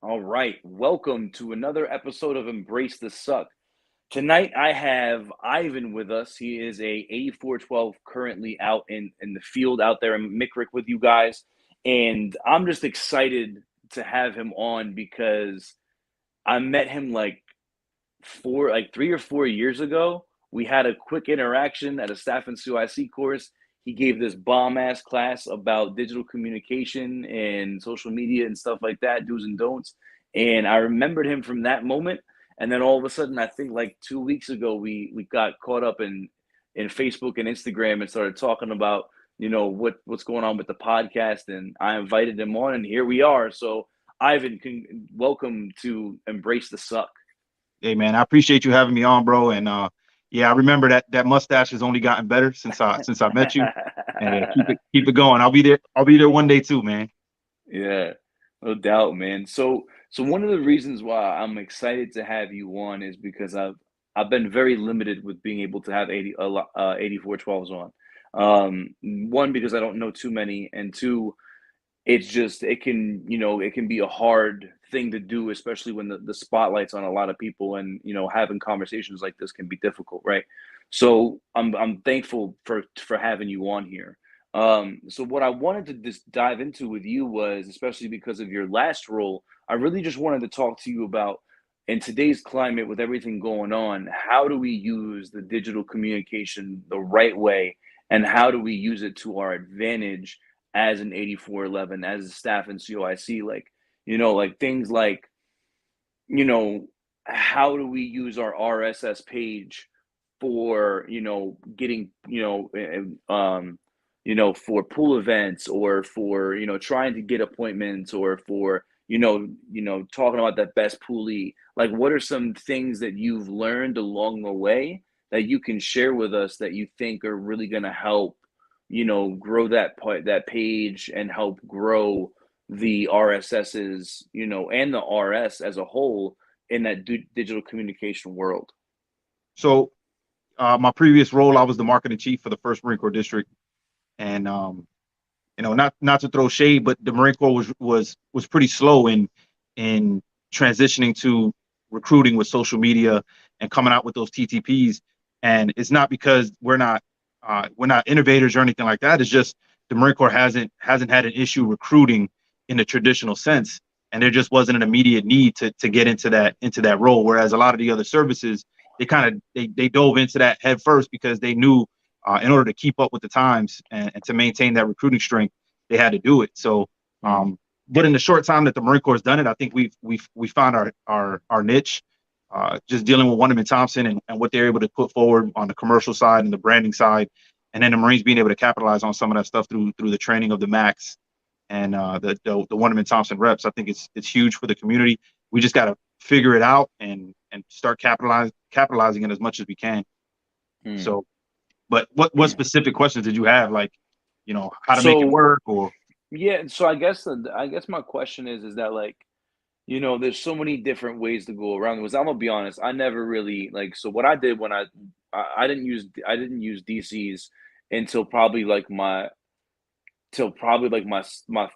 All right, welcome to another episode of Embrace the Suck. Tonight I have Ivan with us. He is a 8412 currently out in the field out there in Mickrick with you guys. And I'm just excited to have him on because I met him like 3 or 4 years ago. We had a quick interaction at a staff and CIC course. He gave this bomb ass class about digital communication and social media and stuff like that, do's and don'ts. And I remembered him from that moment. And then all of a sudden, I think like 2 weeks ago, we got caught up in Facebook and Instagram and started talking about what's going on with the podcast. And I invited him on, and here we are. So Ivan, welcome to Embrace the Suck. Hey man, I appreciate you having me on, bro. And yeah, I remember that mustache has only gotten better since I met you. And yeah, keep it going. I'll be there one day too, man. Yeah, no doubt, man. So one of the reasons why I'm excited to have you on is because I've been very limited with being able to have 8412s on. One, because I don't know too many, and two, it's just it can be a hard thing to do, especially when the spotlight's on a lot of people, and having conversations like this can be difficult, right? So I'm thankful for having you on here. So what I wanted to just dive into with you was, especially because of your last role, I really just wanted to talk to you about, in today's climate with everything going on, how do we use the digital communication the right way, and how do we use it to our advantage as an 8411, as a staff in COIC, like things like, you know, how do we use our RSS page for, getting, for pool events, or for, trying to get appointments, or for, talking about that best poolie. Like, what are some things that you've learned along the way that you can share with us that you think are really going to help, grow that page, and help grow the RSSs, and the RS as a whole in that digital communication world. So my previous role, I was the marketing chief for the First Marine Corps District, and not to throw shade, but the Marine Corps was pretty slow in transitioning to recruiting with social media and coming out with those TTPs. And it's not because we're not innovators or anything like that. It's just the Marine Corps hasn't had an issue recruiting in the traditional sense, and there just wasn't an immediate need to get into that role. Whereas a lot of the other services, they dove into that head first because they knew in order to keep up with the times and to maintain that recruiting strength, they had to do it. So, Mm. but in the short time that the Marine Corps has done it, I think we found our niche. Just dealing with Wonderman Thompson and what they're able to put forward on the commercial side and the branding side, and then the Marines being able to capitalize on some of that stuff through the training of the Max and the Wonderman Thompson reps. I think it's huge for the community. We just got to figure it out and start capitalizing it as much as we can. Mm. So, but what specific questions did you have? Like, how to make it So work or yeah, so I guess my question is that, like, there's so many different ways to go around it. Was I'm gonna be honest, I never really, like, so what I did when I didn't use DCs until probably like my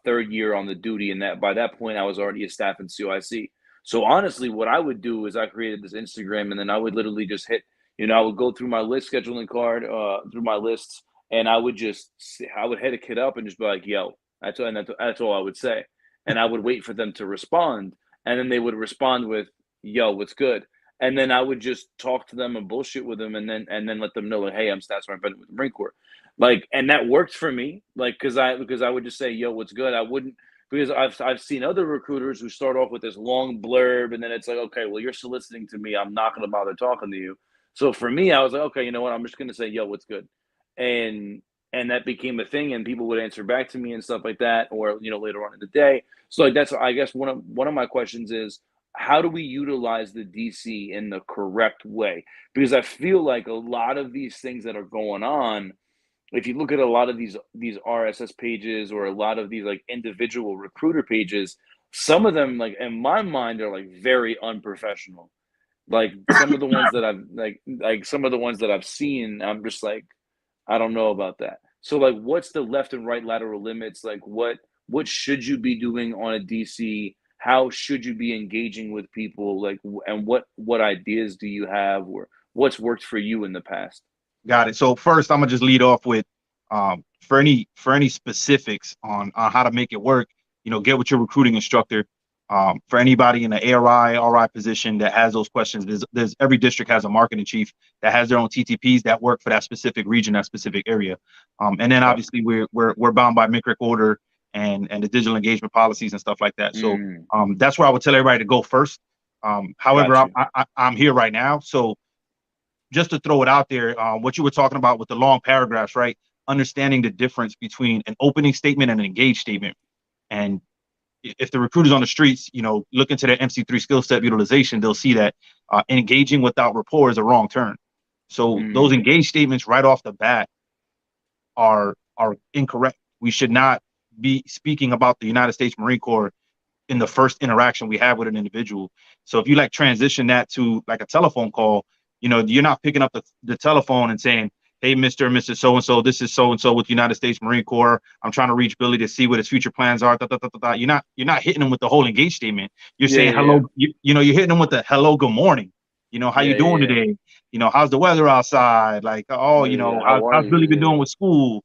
third year on the duty, and that by that point I was already a staff in COIC. So honestly, what I would do is I created this Instagram, and then I would literally just I would go through my list scheduling card, through my lists, and I would hit a kid up and just be like, "Yo," that's all I would say, and I would wait for them to respond, and then they would respond with, "Yo, what's good?" And then I would just talk to them and bullshit with them, and then let them know, like, "Hey, I'm Stats Sergeant with the Marine Corps." Like, and that worked for me, like, because I would just say, "Yo, what's good?" I wouldn't, because I've seen other recruiters who start off with this long blurb, and then it's like, okay, well, you're soliciting to me, I'm not going to bother talking to you. So for me, I was like, okay, you know what, I'm just going to say, "Yo, what's good?" and and that became a thing, and people would answer back to me and stuff like that, or later on in the day. So, like, that's, I guess, one of my questions is, how do we utilize the DC in the correct way? Because I feel like a lot of these things that are going on, if you look at a lot of these RSS pages, or a lot of these, like, individual recruiter pages, some of them, like, in my mind, are like very unprofessional. Like, some of the ones that some of the ones that I've seen, I'm just like, I don't know about that. So, like, what's the left and right lateral limits? Like, what should you be doing on a DC? how should you be engaging with people, like, and what ideas do you have, or what's worked for you in the past? Got it. So first, I'm gonna just lead off with for any specifics on how to make it work. Get with your recruiting instructor. For anybody in the ARI, RI position that has those questions, there's every district has a marketing chief that has their own TTPs that work for that specific region, that specific area. And then Okay. obviously we're bound by MICRIC order and the digital engagement policies and stuff like that. So Mm, that's where I would tell everybody to go first. However, got you. I'm here right now, so just to throw it out there, what you were talking about with the long paragraphs, right? Understanding the difference between an opening statement and an engaged statement. And if the recruiters on the streets, look into their MC3 skill set utilization, they'll see that engaging without rapport is a wrong turn. So those Mm, engaged statements right off the bat are incorrect. We should not be speaking about the United States Marine Corps in the first interaction we have with an individual. So if you like transition that to like a telephone call, you're not picking up the telephone and saying, "Hey, Mr. and Mrs. So and so, this is so and so with the United States Marine Corps. I'm trying to reach Billy to see what his future plans are." Da, da, da, da, da. You're not hitting them with the whole engaged statement. You're yeah, saying yeah, yeah, hello. You're hitting them with the hello, good morning. How you yeah, yeah, doing yeah, today? How's the weather outside? Like, oh, yeah, yeah. how's, How are how's you? Billy been doing Yeah, with school?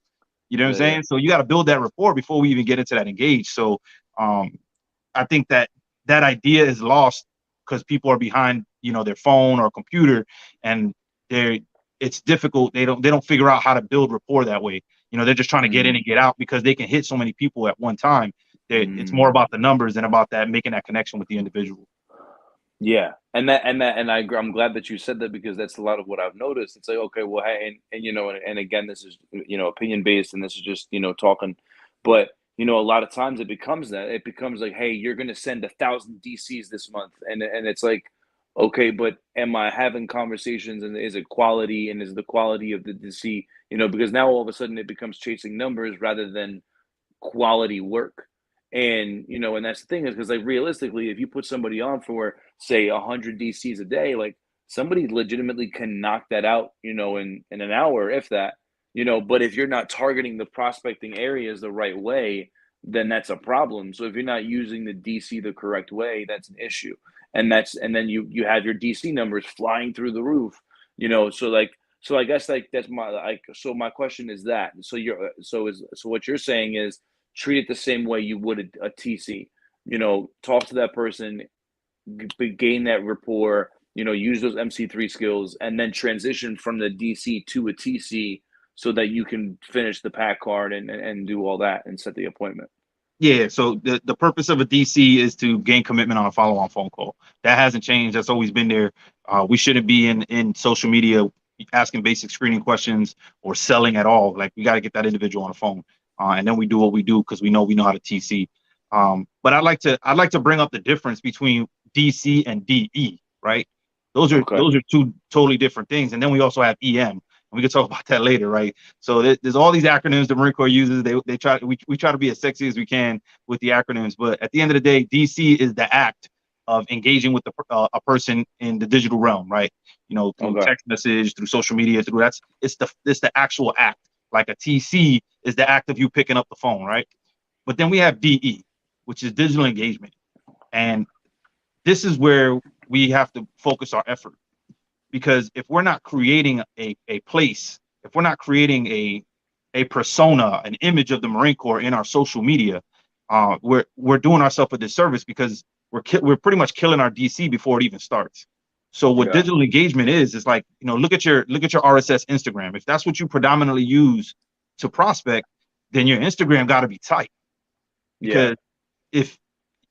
You know what I'm yeah, yeah. saying? So you got to build that rapport before we even get into that engage. So um, I think that idea is lost because people are behind, their phone or computer, and they're it's difficult. They don't figure out how to build rapport that way. They're just trying to get in Mm, and get out because they can hit so many people at one time. It's more mm. about the numbers than about that making that connection with the individual. Yeah, and I'm glad that you said that, because that's a lot of what I've noticed. It's like, okay, well, hey, and and again, this is, opinion based, and this is just, talking, but a lot of times it becomes that, it becomes like, hey, you're gonna send 1,000 DCs this month, and it's like, okay, but am I having conversations, and is it quality, and is the quality of the DC, because now all of a sudden it becomes chasing numbers rather than quality work. And and that's the thing, is because, like, realistically, if you put somebody on for, say, 100 DCs a day, like, somebody legitimately can knock that out, in an hour, if that. But if you're not targeting the prospecting areas the right way, then that's a problem. So if you're not using the DC the correct way, that's an issue. And then you have your DC numbers flying through the roof. So, like, so I guess, like, that's my, like, so my question is that, so what you're saying is, treat it the same way you would a TC. Talk to that person, gain that rapport. Use those MC3 skills, and then transition from the DC to a TC, so that you can finish the pack card, and do all that, and set the appointment. Yeah, so the purpose of a DC is to gain commitment on a follow-on phone call. That hasn't changed. That's always been there. We shouldn't be in social media asking basic screening questions or selling at all. Like, we got to get that individual on the phone, and then we do what we do because we know how to TC. But I'd like to bring up the difference between DC and DE. Right? Those are Okay. those are two totally different things. And then we also have EM. We can talk about that later, right? So there's all these acronyms the Marine Corps uses. We try to be as sexy as we can with the acronyms, but at the end of the day, DC is the act of engaging with a person in the digital realm, right? Through Okay. text message, through social media, through it's the actual act. Like a TC is the act of you picking up the phone, right? But then we have DE, which is digital engagement, and this is where we have to focus our effort, because if we're not creating a place, if we're not creating a persona, an image of the Marine Corps in our social media, we're doing ourselves a disservice, because we're pretty much killing our DC before it even starts. So what Yeah. digital engagement is like, look at your RSS Instagram. If that's what you predominantly use to prospect, then your Instagram got to be tight, Yeah. because if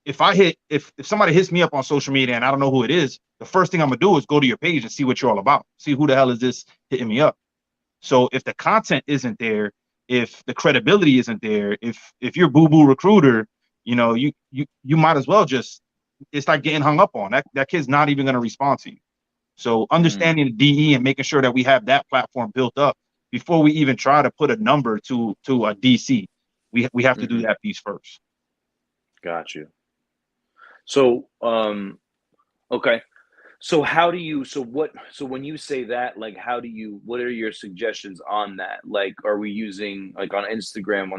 if somebody hits me up on social media and I don't know who it is, the first thing I'm gonna do is go to your page and see what you're all about. See who the hell is this hitting me up. So if the content isn't there, if the credibility isn't there, if you're boo boo recruiter, you might as well just, it's like getting hung up on. That kid's not even gonna respond to you. So Mm, understanding the DE and making sure that we have that platform built up before we even try to put a number to a DC, we have to do mm-hmm. that piece first. Got you. So, okay. So how do you, so when you say that, like, what are your suggestions on that? Like, are we using, like, on the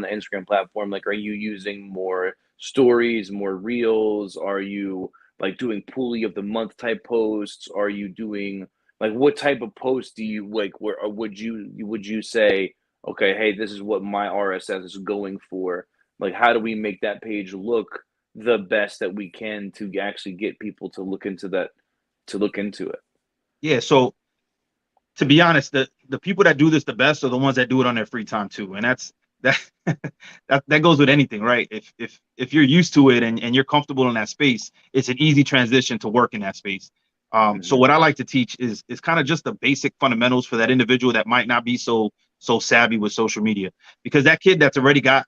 Instagram platform, like, are you using more stories, more reels? Are you like doing pulley of the month type posts? Are you doing like what type of posts do you like? Where or would you say, okay, hey, this is what my RSS is going for? Like, how do we make that page look the best that we can to actually get people to look into that, to look into it? Yeah. So to be honest, the people that do this the best are the ones that do it on their free time too, and that's that that goes with anything, right? If you're used to it and you're comfortable in that space, it's an easy transition to work in that space. So Hmm. what I like to teach is kind of just the basic fundamentals for that individual that might not be so savvy with social media, because that kid that's already got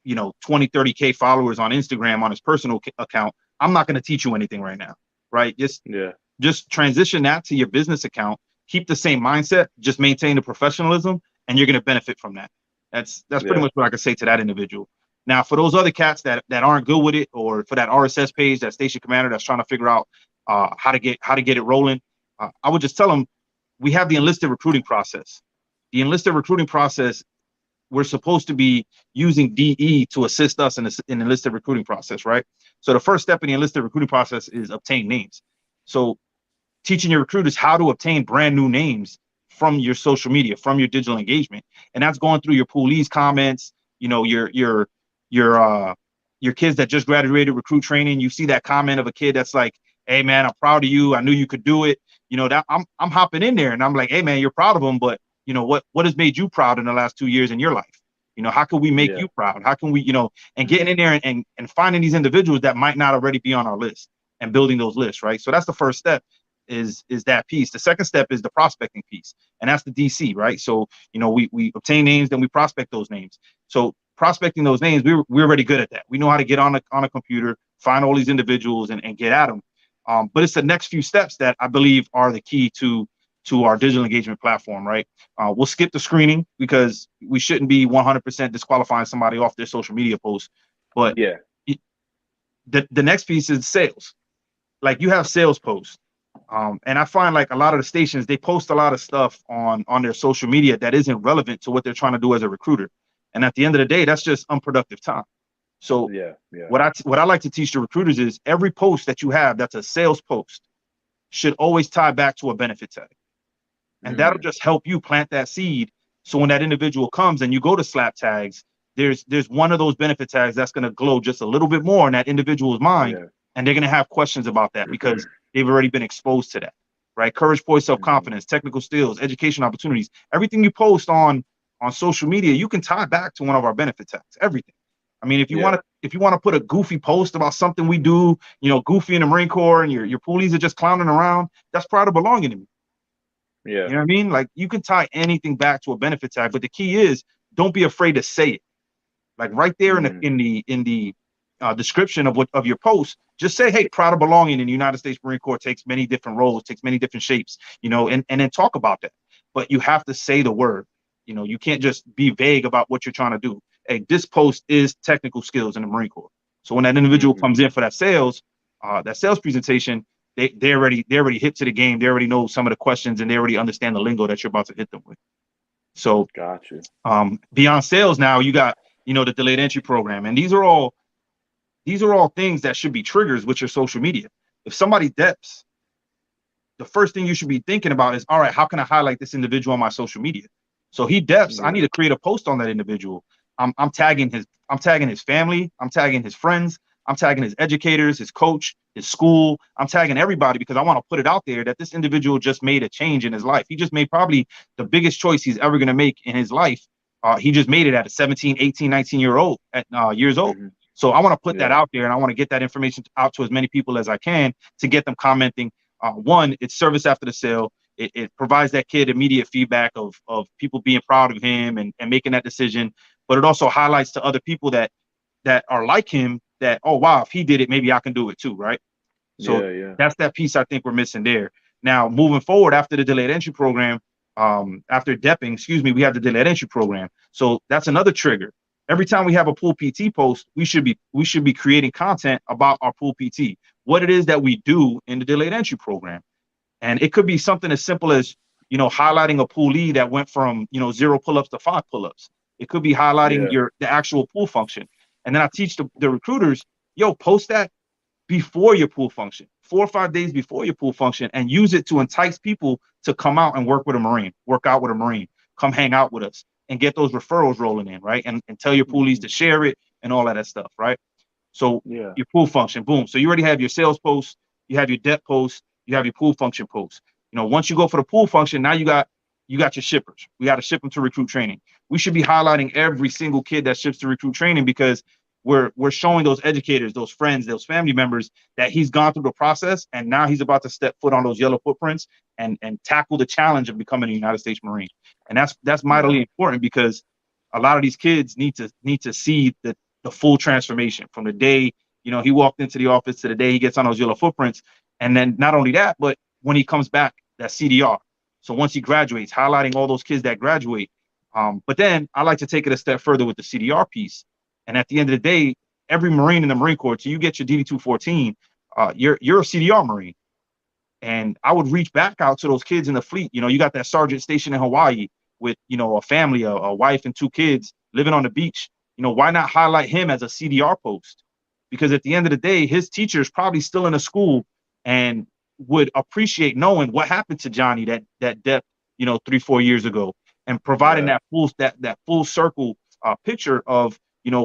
20 30K followers on Instagram on his personal account, I'm not going to teach you anything right now, right? Yeah, Just transition that to your business account, keep the same mindset, just maintain the professionalism, and you're going to benefit from that. That's pretty yeah, much what I can say to that individual. Now, for those other cats that aren't good with it, or for that RSS page, that station commander that's trying to figure out how to get it rolling, I would just tell them we have the enlisted recruiting process. The enlisted recruiting process, we're supposed to be using DE to assist us in the enlisted recruiting process, right? So the first step in the enlisted recruiting process is obtain names. So teaching your recruiters how to obtain brand new names from your social media, from your digital engagement, and that's going through your police comments. Your kids that just graduated recruit training. You see that comment of a kid that's like, "Hey man, I'm proud of you. I knew you could do it." That I'm hopping in there and I'm like, "Hey man, you're proud of them, but what has made you proud in the last 2 years in your life? How can we make yeah. you proud? How can we, and getting in there and finding these individuals that might not already be on our list and building those lists, right? So that's the first step is that piece. The second step is the prospecting piece, and that's the DC, right? So we obtain names, then we prospect those names. So prospecting those names, we're already good at that. We know how to get on a computer, find all these individuals, and get at them. But it's the next few steps that I believe are the key to our digital engagement platform, right? We'll skip the screening because we shouldn't be 100% disqualifying somebody off their social media posts. But Yeah. the next piece is sales. Like you have sales posts. And I find like a lot of the stations, they post a lot of stuff on their social media that isn't relevant to what they're trying to do as a recruiter. And at the end of the day, that's just unproductive time. So Yeah, yeah. what I like to teach the recruiters is every post that you have that's a sales post should always tie back to a benefit tag. And that'll Mm, just help you plant that seed. So when that individual comes and you go to slap tags, there's one of those benefit tags that's going to glow just a little bit more in that individual's mind, yeah. and they're going to have questions about that because they've already been exposed to that, right? Courage, poise, Mhm. self-confidence, technical skills, education opportunities, everything you post on social media, you can tie back to one of our benefit tags. Everything. I mean, Yeah, if you want to put a goofy post about something we do, goofy in the Marine Corps, and your police are just clowning around, that's pride of belonging to me. yeah. You know what I mean? Like you can tie anything back to a benefit tag, but the key is don't be afraid to say it. Like right there in the Mhm. in the in the description of your post, just say, "Hey, proud of belonging in the United States Marine Corps takes many different roles, takes many different shapes," and then talk about that. But you have to say the word. You can't just be vague about what you're trying to do. Hey, this post is technical skills in the Marine Corps. So when that individual Mhm. comes in for that sales presentation, they already hip to the game. They already know some of the questions and they already understand the lingo that you're about to hit them with. So Gotcha. beyond sales, now you got the delayed entry program, and these are all things that should be triggers with your social media. If somebody deps, the first thing you should be thinking about is, all right, how can I highlight this individual on my social media? So he deps, I Yeah. need to create a post on that individual. I'm tagging his family, I'm tagging his friends, I'm tagging his educators, his coach, his school. I'm tagging everybody because I want to put it out there that this individual just made a change in his life. He just made probably the biggest choice he's ever going to make in his life. He just made it at a 17, 18, 19 years old. Mhm. So I want to put that Yeah. out there and I want to get that information out to as many people as I can to get them commenting. One, it's service after the sale. It provides that kid immediate feedback of people being proud of him and making that decision. But it also highlights to other people that are like him that, oh wow, if he did it, maybe I can do it too, right? So Yeah, yeah. that's that piece I think we're missing there. Now moving forward after the delayed entry program, after depping, excuse me, we have the delayed entry program. So that's another trigger. Every time we have a pool PT post, we should be creating content about our pool PT, what it is that we do in the delayed entry program. And it could be something as simple as, highlighting a poolee that went from, 0 pull-ups to 5 pull-ups. It could be highlighting Yeah. the actual pool function. And then I teach the recruiters yo, post that before your pool function, 4 or 5 days before your pool function, and use it to entice people to come out and work with a Marine, work out with a Marine, come hang out with us and get those referrals rolling in, right? And tell your poolies to Mhm. share it and all of that stuff, right? So Yeah. your pool function, boom. So you already have your sales post, you have your debt post, you have your pool function post. You know, once you go for the pool function, now you got your shippers. We got to ship them to recruit training. We should be highlighting every single kid that ships to recruit training because we're showing those educators, those friends, those family members that he's gone through the process and now he's about to step foot on those yellow footprints and tackle the challenge of becoming a United States Marine. And that's Yeah. mightily important because a lot of these kids need to see the full transformation from the day, he walked into the office to the day he gets on those yellow footprints. And then not only that, but when he comes back, that CDR. So once he graduates, highlighting all those kids that graduate. But then I like to take it a step further with the CDR piece. And at the end of the day, every Marine in the Marine Corps, till you get your DD 214, you're a CDR Marine. And I would reach back out to those kids in the fleet. You got that sergeant stationed in Hawaii with, a family, a wife and 2 kids living on the beach. Why not highlight him as a CDR post? Because at the end of the day, his teacher is probably still in the school and would appreciate knowing what happened to Johnny that death, 3-4 years ago, and providing Yeah. that full circle picture of,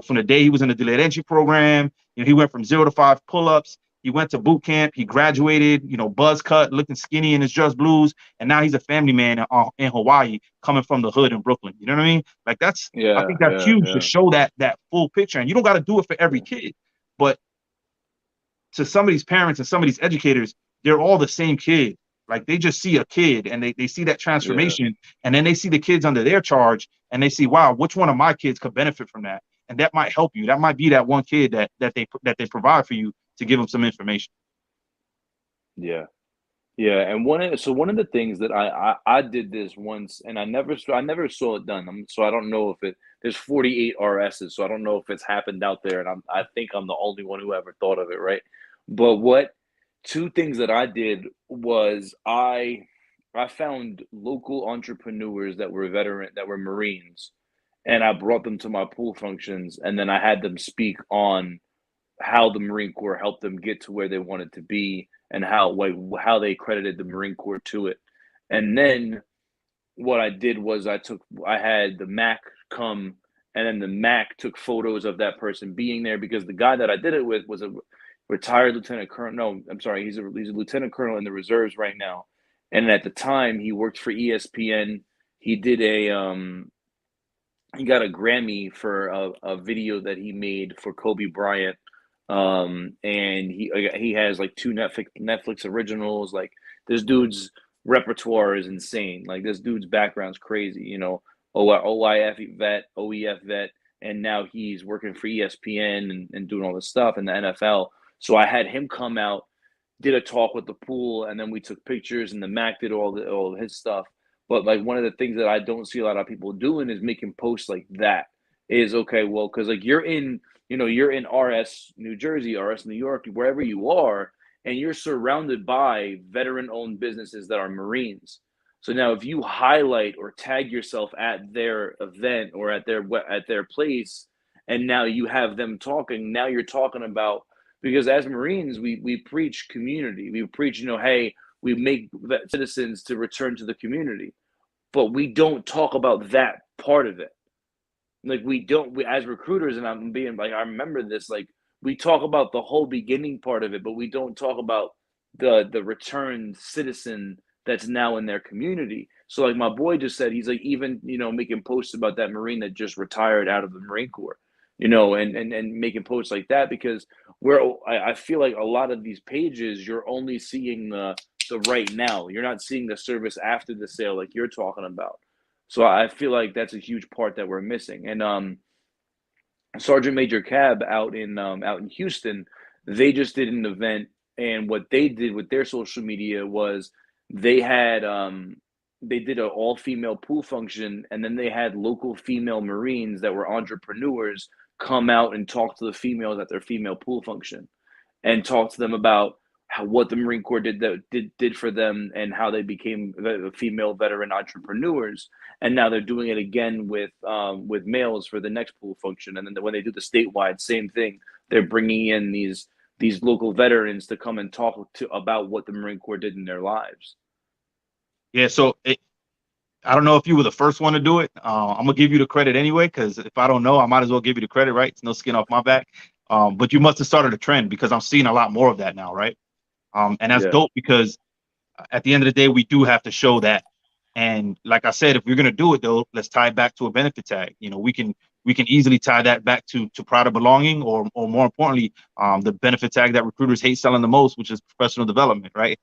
from the day he was in the delayed entry program. He went from 0 to 5 pull-ups. He went to boot camp. He graduated, buzz cut, looking skinny in his Just Blues, and now he's a family man in Hawaii, coming from the hood in Brooklyn. You know what I mean? Like I Yeah. think that's Yeah. huge to Yeah. show that full picture. And you don't got to do it for every Yeah. kid, but to some of these parents and some of these educators, they're all the same kid. Like they just see a kid and they see that Yeah. transformation, and then they see the kids under their charge and they see, wow, which one of my kids could benefit from that? And that might help you. That might be that one kid that they provide for you to give them some information. Yeah. Yeah, and one of the things that I did this once, and I never saw it done. So I don't know if there's 48 RSs, so I don't know if it's happened out there, and I think I'm the only one who ever thought of it, right? But what two things that I did was I found local entrepreneurs that were Marines, and I brought them to my pool functions, and then I had them speak on how the Marine Corps helped them get to where they wanted to be and how they credited the Marine Corps to it. And then what I did was I had the Mac come and then the Mac took photos of that person being there because the guy that I did it with was a retired lieutenant colonel. No, I'm sorry, he's a lieutenant colonel in the reserves right now. And at the time he worked for ESPN. He did he got a Grammy for a video that he made for Kobe Bryant. And he has like two Netflix originals. Like this dude's repertoire is insane. Like this dude's background's crazy. OIF vet, OEF vet, and now he's working for ESPN and doing all this stuff in the NFL. So I had him come out, did a talk with the pool, and then we took pictures, and the Mac did all of his stuff. But like one of the things that I don't see a lot of people doing is making posts like that. Is okay, well, because like you're in RS New Jersey, RS New York, wherever you are, and you're surrounded by veteran-owned businesses that are Marines. So now, if you highlight or tag yourself at their event or at their place, and now you have them talking, now you're talking about because as Marines, we preach community. We preach, hey, we make citizens to return to the community, but we don't talk about that part of it. Like we don't, as recruiters, and I'm being like, I remember this. Like we talk about the whole beginning part of it, but we don't talk about the returned citizen that's now in their community. So like my boy just said, he's like even making posts about that Marine that just retired out of the Marine Corps, and making posts like that because I feel like a lot of these pages you're only seeing the right now. You're not seeing the service after the sale like you're talking about. So I feel like that's a huge part that we're missing. And Sergeant Major Cab out in Houston, they just did an event, and what they did with their social media was they had they did an all female pool function, and then they had local female Marines that were entrepreneurs come out and talk to the females at their female pool function and talk to them about what the Marine Corps did for them and how they became female veteran entrepreneurs. And now they're doing it again with males for the next pool function. And then when they do the statewide, same thing. they're bringing in these local veterans to come and talk to about what the Marine Corps did in their lives. Yeah, so I don't know if you were the first one to do it. I'm gonna give you the credit anyway, because if I don't know, I might as well give you the credit, right? It's no skin off my back. But you must have started a trend because I'm seeing a lot more of that now, right? And that's Yeah. dope because at the end of the day, we do have to show that. And like I said, if we're gonna do it though, let's tie it back to a benefit tag. We can easily tie that back to pride of belonging, or more importantly, the benefit tag that recruiters hate selling the most, which is professional development, right?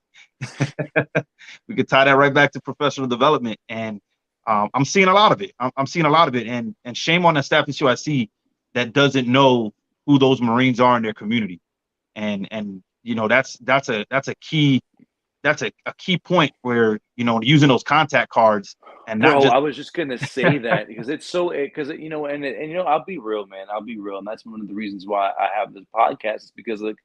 We could tie that right back to professional development, and I'm seeing a lot of it. I'm seeing a lot of it, and shame on the staff at UIC that doesn't know who those Marines are in their community, and that's a key a key point where using those contact cards and not Bro, just I was just gonna say that because it's so because I'll be real, man. I'll be real, and that's one of the reasons why I have this podcast is because like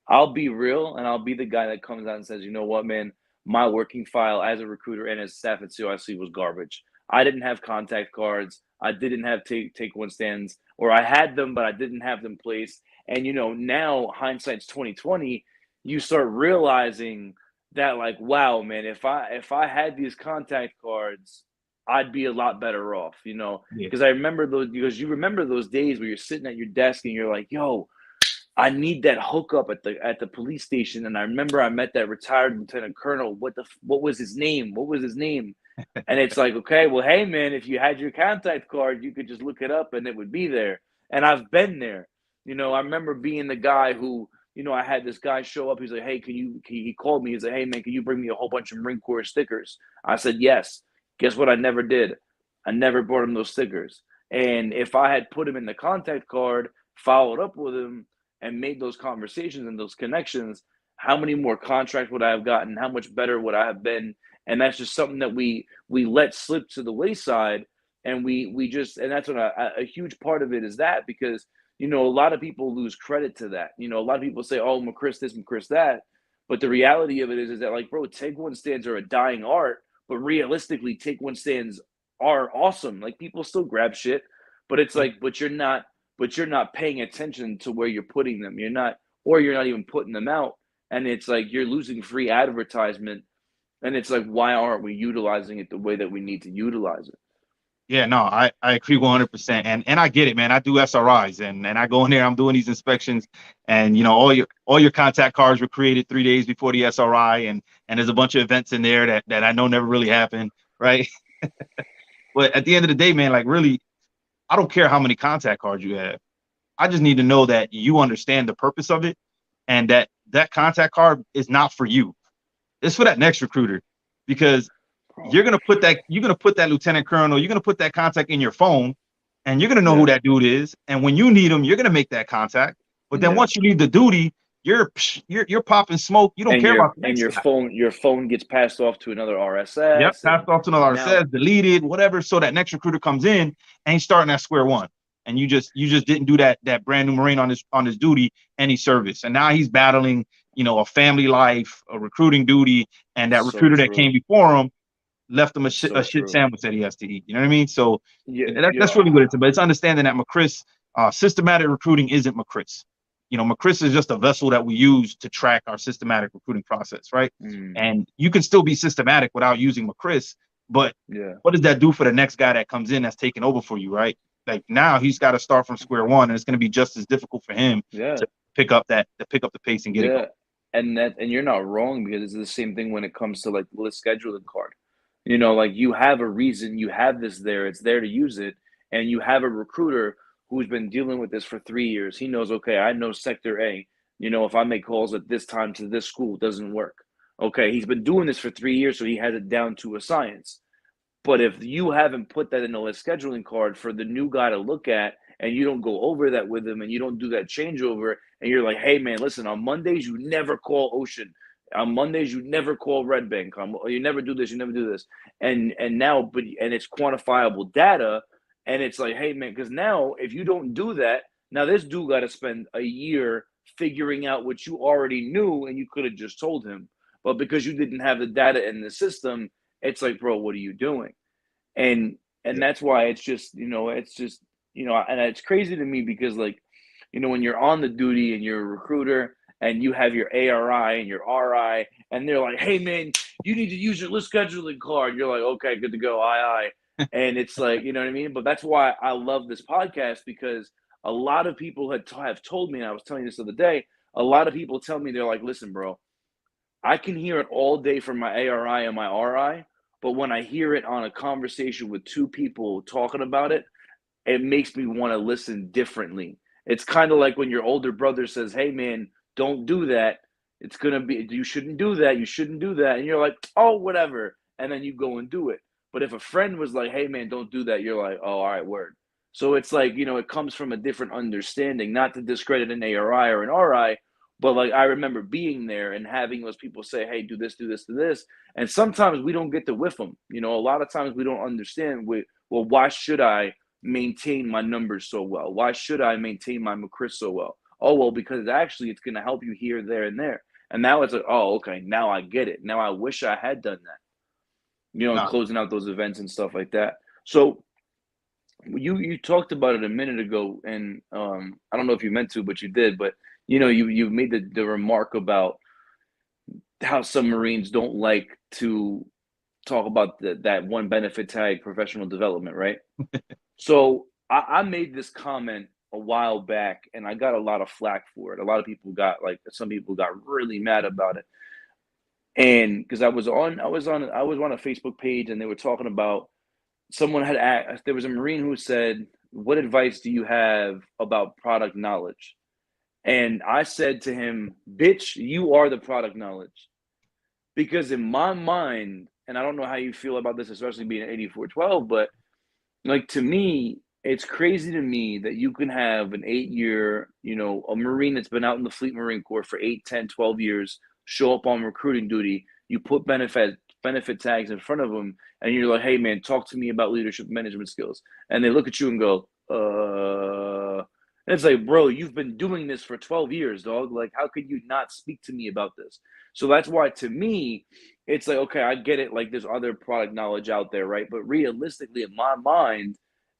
I'll be real and I'll be the guy that comes out and says, you know what, man, my working file as a recruiter and as staff at COIC was garbage. I didn't have contact cards. I didn't have take one stands, or I had them, but I didn't have them placed. And now hindsight's 2020. You start realizing that like, wow, man, if I had these contact cards, I'd be a lot better off, yeah, because I remember those because you remember those days where you're sitting at your desk and you're like, yo, I need that hookup at the police station. And I remember I met that retired lieutenant colonel. What was his name? What was his name? And it's like, okay, well, hey man, if you had your contact card, you could just look it up and it would be there. And I've been there. I remember being the guy who, I had this guy show up. He's like, hey, he called me. He's like, hey man, can you bring me a whole bunch of Marine Corps stickers? I said, yes. Guess what? I never did. I never brought him those stickers. And if I had put him in the contact card, followed up with him, and made those conversations and those connections, how many more contracts would I have gotten? How much better would I have been? And that's just something that we let slip to the wayside, and we just and that's what a huge part of it is that because a lot of people lose credit to that. A lot of people say, "Oh, McChris this, McChris that," but the reality of it is that like, bro, take one stands are a dying art, but realistically, take one stands are awesome. Like people still grab shit, but it's yeah, like, but you're not paying attention to where you're putting them. You're not even putting them out, and it's like you're losing free advertisement. And it's like, why aren't we utilizing it the way that we need to utilize it? yeah. No, I agree 100%, and I get it, man. I do SRIs, and I go in there. I'm doing these inspections, and all your contact cards were created 3 days before the SRI, and there's a bunch of events in there that I know never really happened, right? But at the end of the day, man, like really, I don't care how many contact cards you have. I just need to know that you understand the purpose of it, and that contact card is not for you. It's for that next recruiter, because Bro. you're gonna put that lieutenant colonel, you're gonna put that contact in your phone, and you're gonna know who Yeah. that dude is. And when you need him, you're gonna make that contact. But then Yeah. once you leave the duty, you're popping smoke. You don't And care your about the and next your guy. phone gets passed off to another Yep, RSS, and passed off to another now says deleted, whatever. So that next recruiter comes in and he's starting at square one. And you just didn't do that brand new Marine on his duty any service. And now he's battling, a family life, a recruiting duty, and that so recruiter that true. came before him left him a So shit true. sandwich that he has to eat. You know what I mean? So Yeah, that's yeah. really what it's about. It's understanding that McChris, systematic recruiting isn't McChris. McChris is just a vessel that we use to track our systematic recruiting process, right? Mm, And you can still be systematic without using McChris, but yeah. what does that do for the next guy that comes in that's taking over for you, right? Like now he's got to start from square one, and it's going to be just as difficult for him Yeah. to pick up the pace and get it Yeah, going. and you're not wrong because it's the same thing when it comes to like the list scheduling card. Like you have a reason, you have this there, it's there to use it, and you have a recruiter who's been dealing with this for 3 years. He knows, okay, I know Sector A. If I make calls at this time to this school, it doesn't work. Okay, he's been doing this for 3 years, so he has it down to a science. But if you haven't put that in the list scheduling card for the new guy to look at, and you don't go over that with him, and you don't do that changeover, and you're like, hey man, listen, on Mondays you never call Ocean. On Mondays you never call Red Bank. You never do this. You never do this. And now, and it's quantifiable data, and it's like, hey man, because now if you don't do that, now this dude got to spend a year figuring out what you already knew, and you could have just told him. But because you didn't have the data in the system, it's like, bro, what are you doing? And Yeah, that's why it's just and it's crazy to me because like when you're on the duty and you're a recruiter and you have your ARI and your RI, and they're like, "Hey man, you need to use your list scheduling card." You're like, "Okay, good to go, aye aye." And it's like, you know what I mean? But that's why I love this podcast, because a lot of people have told me, and I was telling you this the other day, a lot of people tell me, they're like, "Listen, bro, I can hear it all day from my ARI and my RI, but when I hear it on a conversation with two people talking about it makes me want to listen differently." It's kind of like when your older brother says, "Hey man, don't do that. It's gonna be, you shouldn't do that. You shouldn't do that." And you're like, "Oh, whatever." And then you go and do it. But if a friend was like, "Hey man, don't do that," you're like, "Oh, all right, word." So it's like, it comes from a different understanding, not to discredit an ARI or an RI, but like I remember being there and having those people say, "Hey, do this, do this, do this." And sometimes we don't get to whiff them. A lot of times we don't understand. Well, why should I maintain my numbers so well? Why should I maintain my McCris so well? Oh, well, because actually it's going to help you here, there, and there. And now it's like, oh, okay, now I get it. Now I wish I had done that, and Nah. closing out those events and stuff like that. So you talked about it a minute ago, and I don't know if you meant to, but you did. But you made the remark about how some Marines don't like to talk about that one benefit tag, professional development, right? So I made this comment a while back, and I got a lot of flack for it. A lot of people some people got really mad about it, and because I was on a Facebook page, and they were talking about, someone had asked, there was a Marine who said, "What advice do you have about product knowledge?" And I said to him, "Bitch, you are the product knowledge." Because in my mind, and I don't know how you feel about this, especially being an 8412, but like, to me, it's crazy to me that you can have an 8-year, a Marine that's been out in the Fleet Marine Corps for 8, 10, 12 years, show up on recruiting duty. You put benefit tags in front of them, and you're like, "Hey man, talk to me about leadership management skills." And they look at you and go, and it's like, "Bro, you've been doing this for 12 years, dog. Like, how could you not speak to me about this?" So that's why, to me, it's like, okay, I get it. Like, there's other product knowledge out there, right? But realistically, in my mind,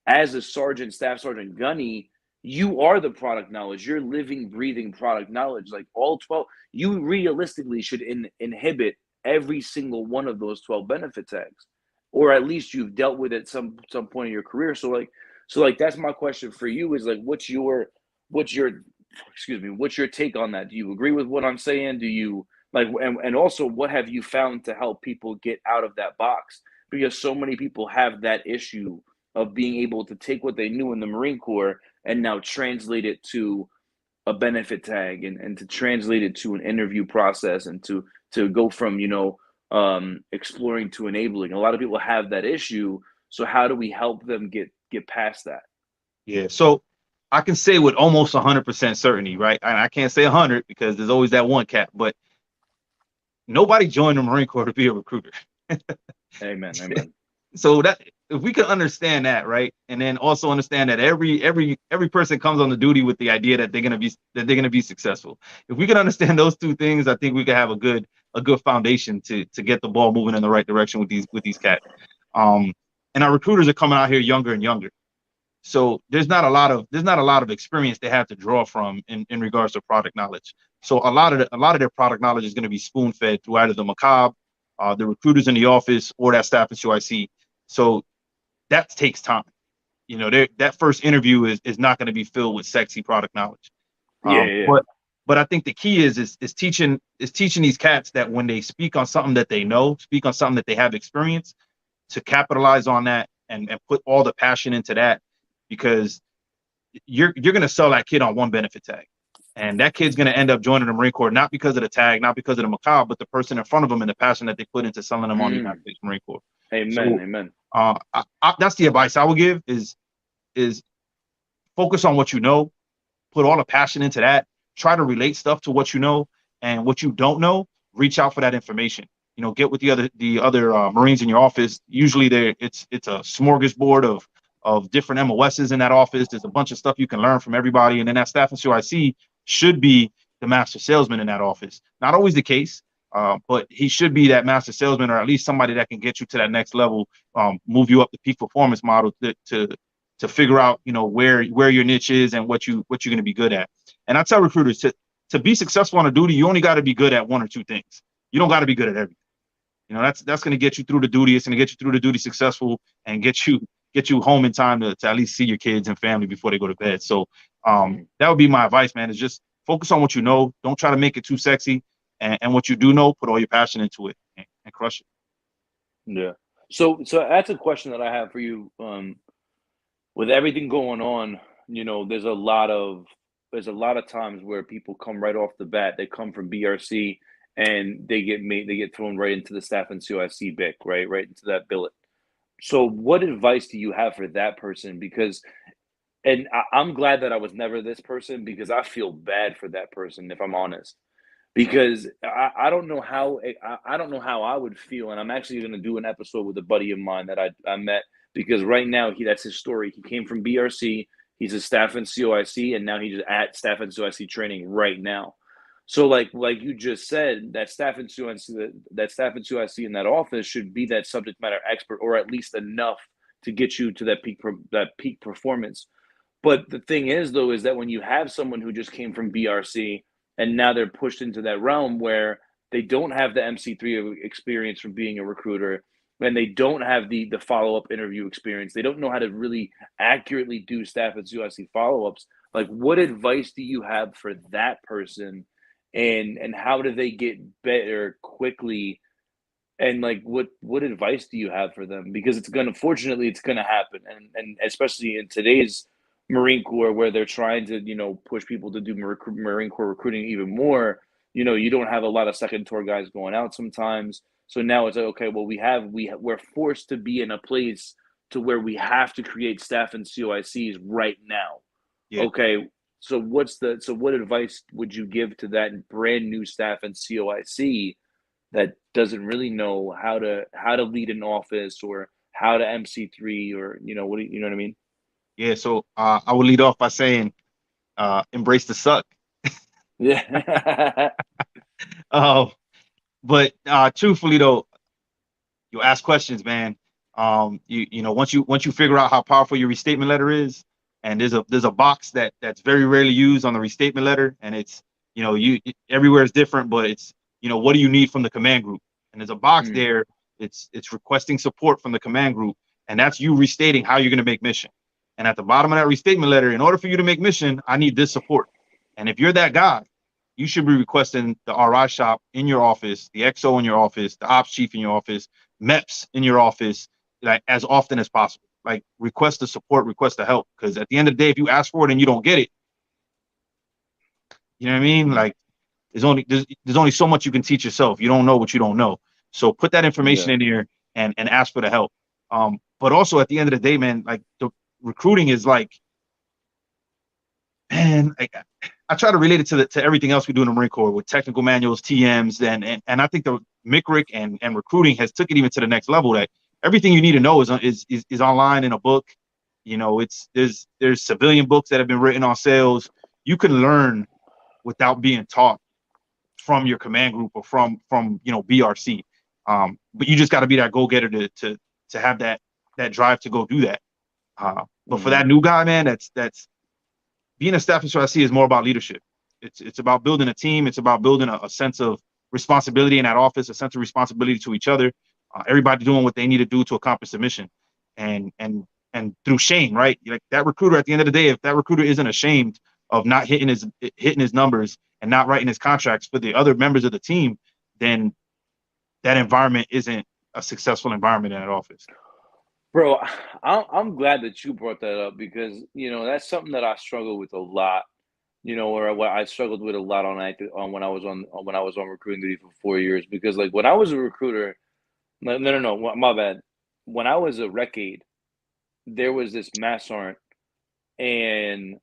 as a sergeant, staff sergeant gunny, you are the product knowledge. You're living, breathing product knowledge. Like, all 12, you realistically should inhibit every single one of those 12 benefit tags, or at least you've dealt with it some point in your career. So like that's my question for you, is like, what's your excuse me, what's your take on that? Do you agree with what I'm saying? Do you like, and also, what have you found to help people get out of that box? Because so many people have that issue of being able to take what they knew in the Marine Corps and now translate it to a benefit tag, and to translate it to an interview process, and to go from exploring to enabling. A lot of people have that issue. So how do we help them get past that? Yeah. So I can say with almost 100% certainty, right? And I can't say 100 because there's always that one cap, but nobody joined the Marine Corps to be a recruiter. Amen, amen. So that, if we can understand that, right, and then also understand that every person comes on the duty with the idea that they're gonna be successful. If we can understand those two things, I think we can have a good foundation to get the ball moving in the right direction with these cats. Um, and our recruiters are coming out here younger and younger. So there's not a lot of experience they have to draw from in regards to product knowledge. So a lot of their product knowledge is going to be spoon fed through either the macabre, the recruiters in the office, or that staff in CIC. So that takes time. That first interview is not going to be filled with sexy product knowledge. Yeah, Um, yeah, yeah. but I think the key is teaching these cats that when they speak on something that they know, speak on something that they have experience, to capitalize on that and put all the passion into that, because you're going to sell that kid on one benefit tag, and that kid's going to end up joining the Marine Corps not because of the tag, not because of the macabre, but the person in front of them and the passion that they put into selling them on the United Mm, States Marine Corps. amen, So amen. that's the advice I would give: is focus on what you know, put all the passion into that, try to relate stuff to what you know, and what you don't know, reach out for that information. Get with the other Marines in your office. Usually it's a smorgasbord of different MOSs in that office. There's a bunch of stuff you can learn from everybody, and then that staff in CIC should be the master salesman in that office. Not always the case, but he should be that master salesman, or at least somebody that can get you to that next level, move you up the peak performance model to to figure out, where your niche is and what you're going to be good at. And I tell recruiters to be successful on a duty, you only got to be good at one or two things. You don't got to be good at everything. That's going to get you through the duty. It's going to get you through the duty successful and get you home in time to at least see your kids and family before they go to bed. So Mhm. that would be my advice, man, is just focus on what you know. Don't try to make it too sexy. And what you do know, put all your passion into it and crush it. Yeah. So that's a question that I have for you. With everything going on, there's a lot of times where people come right off the bat. They come from BRC and they get thrown right into the staff and COIC BIC, right into that billet. So what advice do you have for that person? Because and I'm glad that I was never this person because I feel bad for that person if I'm honest because I don't know how I don't know how I would feel, and I'm actually going to do an episode with a buddy of mine that I met because right now that's his story. He came from BRC, he's a staff in COIC, and now he's at staff and COIC training right now. So like you just said, that staff in COIC in that office should be that subject matter expert or at least enough to get you to that peak performance. But the thing is, though, is that when you have someone who just came from BRC and now they're pushed into that realm where they don't have the MC3 experience from being a recruiter and they don't have the follow up interview experience, they don't know how to really accurately do staff at USC follow ups. Like, what advice do you have for that person, and how do they get better quickly? And like, what advice do you have for them? Because fortunately, it's gonna happen, and especially in today's Marine Corps, where they're trying to push people to do Marine Corps recruiting even more. You don't have a lot of second tour guys going out sometimes. So now it's like, okay, well, we're forced to be in a place to where we have to create staff and COICs right now. Yeah. Okay, so what advice would you give to that brand new staff and COIC that doesn't really know how to lead an office or how to MC3 or you know what I mean? Yeah. So I will lead off by saying, embrace the suck. Yeah. Uh, but truthfully though, you ask questions, man. Once you figure out how powerful your restatement letter is, and there's a box that's very rarely used on the restatement letter, and it's everywhere is different, but it's what do you need from the command group, and there's a box Mm, there. It's requesting support from the command group, and that's you restating how you're going to make mission. And at the bottom of that restatement letter, in order for you to make mission, I need this support. And if you're that guy, you should be requesting the RI shop in your office, the XO in your office, the ops chief in your office, MEPS in your office, like as often as possible. Like request the support, request the help. Because at the end of the day, if you ask for it and you don't get it, you know what I mean? mm, Like there's only so much you can teach yourself. You don't know what you don't know. So put that information yeah. in here and ask for the help. But also at the end of the day, man, like the recruiting is like, man, like I try to relate it to everything else we do in the Marine Corps with technical manuals, TMs, and I think the MICRIC and recruiting has took it even to the next level. That everything you need to know is online in a book. There's civilian books that have been written on sales. You can learn without being taught from your command group or from BRC. But you just got to be that go getter to have that drive to go do that. But for Hmm. that new guy, man, that's being a staff instructor, I see, is more about leadership. It's about building a team. It's about building a sense of responsibility in that office, a sense of responsibility to each other. Everybody doing what they need to do to accomplish the mission, and through shame, right? Like that recruiter, at the end of the day, if that recruiter isn't ashamed of not hitting his numbers and not writing his contracts for the other members of the team, then that environment isn't a successful environment in that office. Bro, I'm glad that you brought that up because that's something that I struggle with a lot. Or what I struggled with a lot on when I was on recruiting duty for 4 years because like when I was a recruiter, no, no, no, no, my bad. When I was a rec aide, there was this mass sergeant, and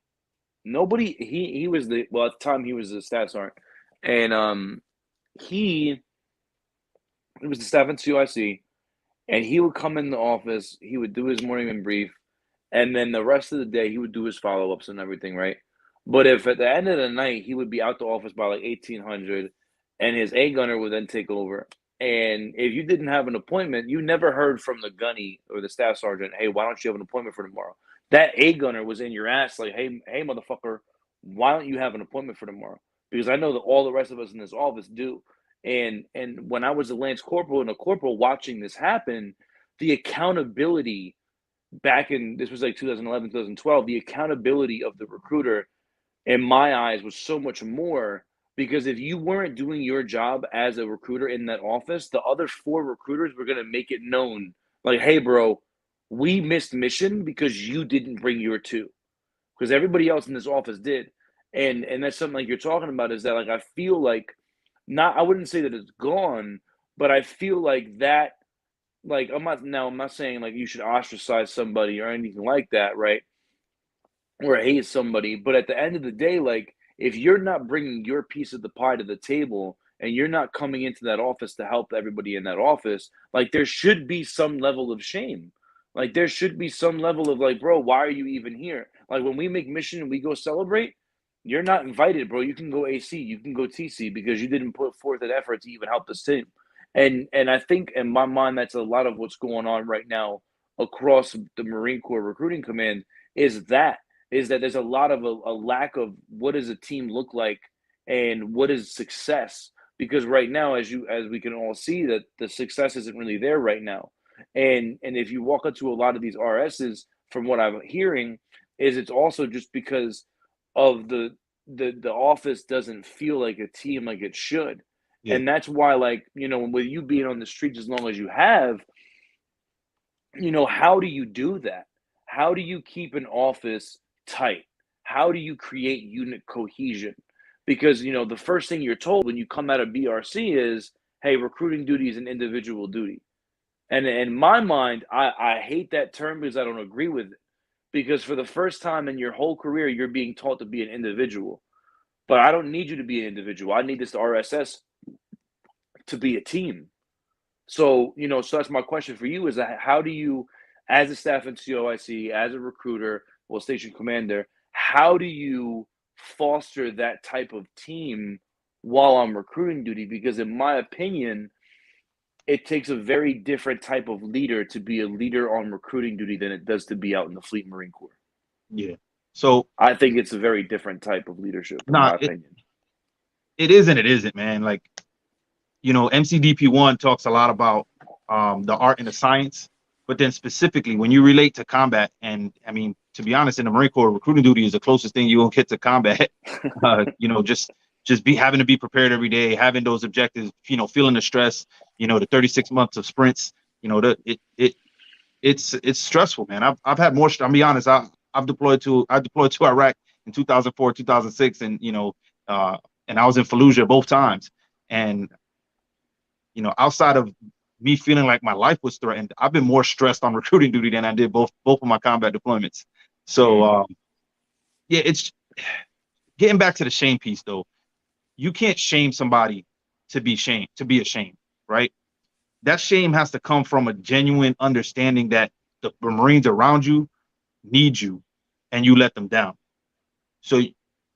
nobody. He was at the time he was the staff sergeant, and he was the staff in COIC, and he would come in the office. He would do his morning brief, and then the rest of the day he would do his follow ups and everything, right? But if at the end of the night he would be out the office by like 1800, and his A gunner would then take over. And if you didn't have an appointment, you never heard from the gunny or the staff sergeant, "Hey, why don't you have an appointment for tomorrow?" that A gunner was in your ass like, hey, motherfucker, why don't you have an appointment for tomorrow? Because I know that all the rest of us in this office do. And when I was a Lance Corporal and a corporal watching this happen, the accountability back in this was like 2011, 2012, the accountability of the recruiter in my eyes was so much more because if you weren't doing your job as a recruiter in that office, the other four recruiters were going to make it known like, hey, bro, we missed mission because you didn't bring your two because everybody else in this office did. And that's something like you're talking about is that like I feel like not I wouldn't say that it's gone, but I feel like that like I'm not saying like you should ostracize somebody or anything like that, right? Or hate somebody. But at the end of the day, like if you're not bringing your piece of the pie to the table and you're not coming into that office to help everybody in that office, like there should be some level of shame. Like there should be some level of like, bro, why are you even here? Like when we make mission and we go celebrate, you're not invited, bro. You can go AC, you can go TC because you didn't put forth an effort to even help this team. And I think in my mind that's a lot of what's going on right now across the Marine Corps recruiting command is that there's a lot of a lack of what does a team look like and what is success because right now as we can all see that the success isn't really there right now and if you walk into a lot of these RSs from what I'm hearing is it's also just because of the office doesn't feel like a team like it should Yeah, and that's why like with you being on the streets as long as you have how do you do that? How do you keep an office tight? How do you create unit cohesion? Because, the first thing you're told when you come out of BRC is, hey, recruiting duty is an individual duty. And in my mind, I hate that term because I don't agree with it. Because for the first time in your whole career, you're being taught to be an individual. But I don't need you to be an individual. I need this RSS to be a team. So that's my question for you is that how do you, as a staff in COIC, as a recruiter, well, station commander, how do you foster that type of team while on recruiting duty? Because in my opinion, it takes a very different type of leader to be a leader on recruiting duty than it does to be out in the Fleet Marine Corps. yeah. So I think it's a very different type of leadership, in nah, my it opinion. it is and it isn't, man. Like, MCDP1 talks a lot about the art and the science, but then specifically when you relate to combat, and I mean, to be honest, in the Marine Corps, recruiting duty is the closest thing you will get to combat. Just be having to be prepared every day, having those objectives, feeling the stress, the 36 months of sprints, it's stressful, man. I've had more. I'll be honest. I deployed to Iraq in 2004, 2006, and and I was in Fallujah both times, and outside of me feeling like my life was threatened, I've been more stressed on recruiting duty than I did both of my combat deployments. So yeah, it's getting back to the shame piece though. You can't shame somebody to be ashamed, right? That shame has to come from a genuine understanding that the Marines around you need you and you let them down. So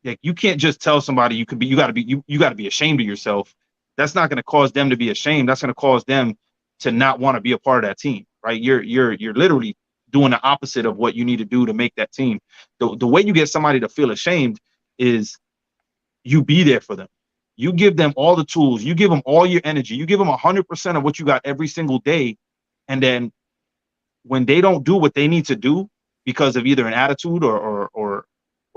like you can't just tell somebody you got to be ashamed of yourself. That's not going to cause them to be ashamed. That's going to cause them to not want to be a part of that team, right? You're literally doing the opposite of what you need to do to make that team. The way you get somebody to feel ashamed is you be there for them. You give them all the tools, you give them all your energy, you give them 100% of what you got every single day. And then when they don't do what they need to do because of either an attitude or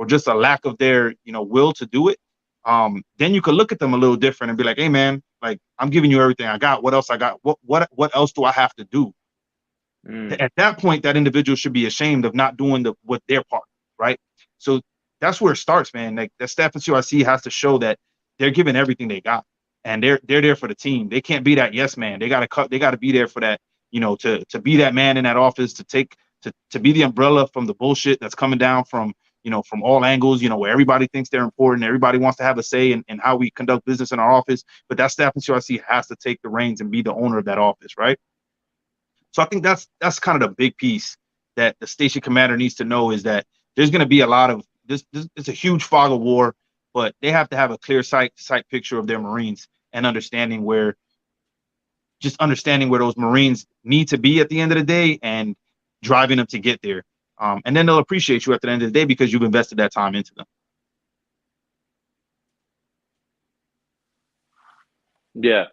just a lack of their will to do it, then you could look at them a little different and be like, hey man, like I'm giving you everything I got. What else I got? What else do I have to do? At that point, that individual should be ashamed of not doing what their part, right? So that's where it starts, man. Like that staff in CRC has to show that they're giving everything they got, and they're there for the team. They can't be that yes man. They gotta cut. They gotta be there for that. To be that man in that office, to be the umbrella from the bullshit that's coming down from all angles. Where everybody thinks they're important, everybody wants to have a say in how we conduct business in our office. But that staff in CRC has to take the reins and be the owner of that office, right? So I think that's kind of the big piece that the station commander needs to know is that there's going to be a lot of this. It's a huge fog of war, but they have to have a clear sight picture of their Marines and understanding where those Marines need to be at the end of the day and driving them to get there. And then they'll appreciate you at the end of the day because you've invested that time into them. Yeah.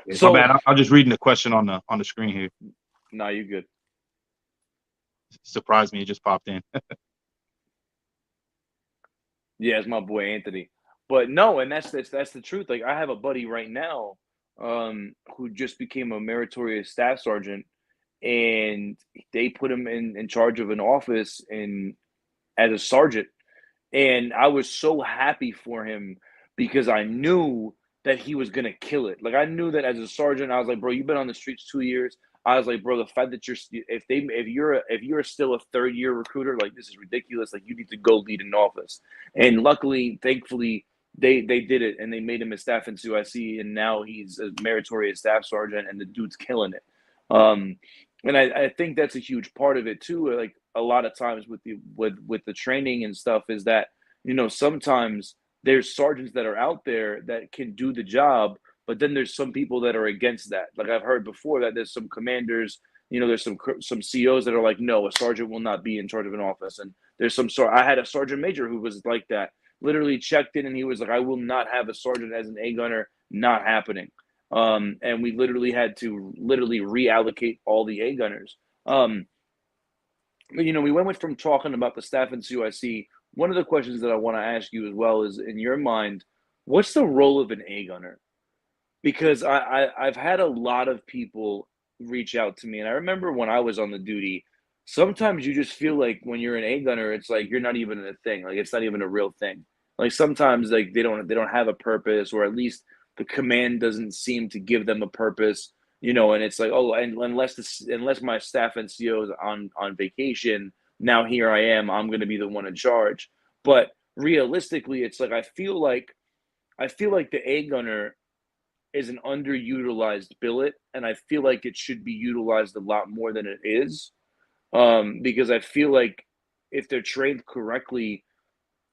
Yeah, my So, bad. I'm just reading the question on the screen here. nah, you good. Surprised me. It just popped in. Yeah, it's my boy Anthony. But no, and that's the truth. Like I have a buddy right now, who just became a meritorious staff sergeant, and they put him in charge of an office in as a sergeant. And I was so happy for him because I knew that he was gonna kill it. Like I knew that as a sergeant, I was like, bro, you've been on the streets 2 years. I was like, bro, the fact that if you're still a third year recruiter, like this is ridiculous. Like you need to go lead an office. And luckily, thankfully, they did it and they made him a staff in CIC, and now he's a meritorious staff sergeant, and the dude's killing it. Um, and I think that's a huge part of it too. Like a lot of times with the training and stuff is that sometimes there's sergeants that are out there that can do the job, but then there's some people that are against that. Like I've heard before that there's some commanders, there's some COs that are like, no, a sergeant will not be in charge of an office, and there's I had a sergeant major who was like that. Literally checked in and he was like, I will not have a sergeant as an A gunner, not happening. And we literally had to literally reallocate all the A gunners. But we went from talking about the staff in CYC. One of the questions that I want to ask you as well is, in your mind, what's the role of an A gunner? Because I've had a lot of people reach out to me, and I remember when I was on the duty, sometimes you just feel like when you're an A gunner, it's like you're not even a thing, like it's not even a real thing. Like sometimes like they don't have a purpose, or at least the command doesn't seem to give them a purpose. And it's like, oh, and unless my staff NCO is on vacation, now here I am, I'm going to be the one in charge. But realistically, it's like I feel like the A gunner is an underutilized billet, and I feel like it should be utilized a lot more than it is. Because I feel like if they're trained correctly,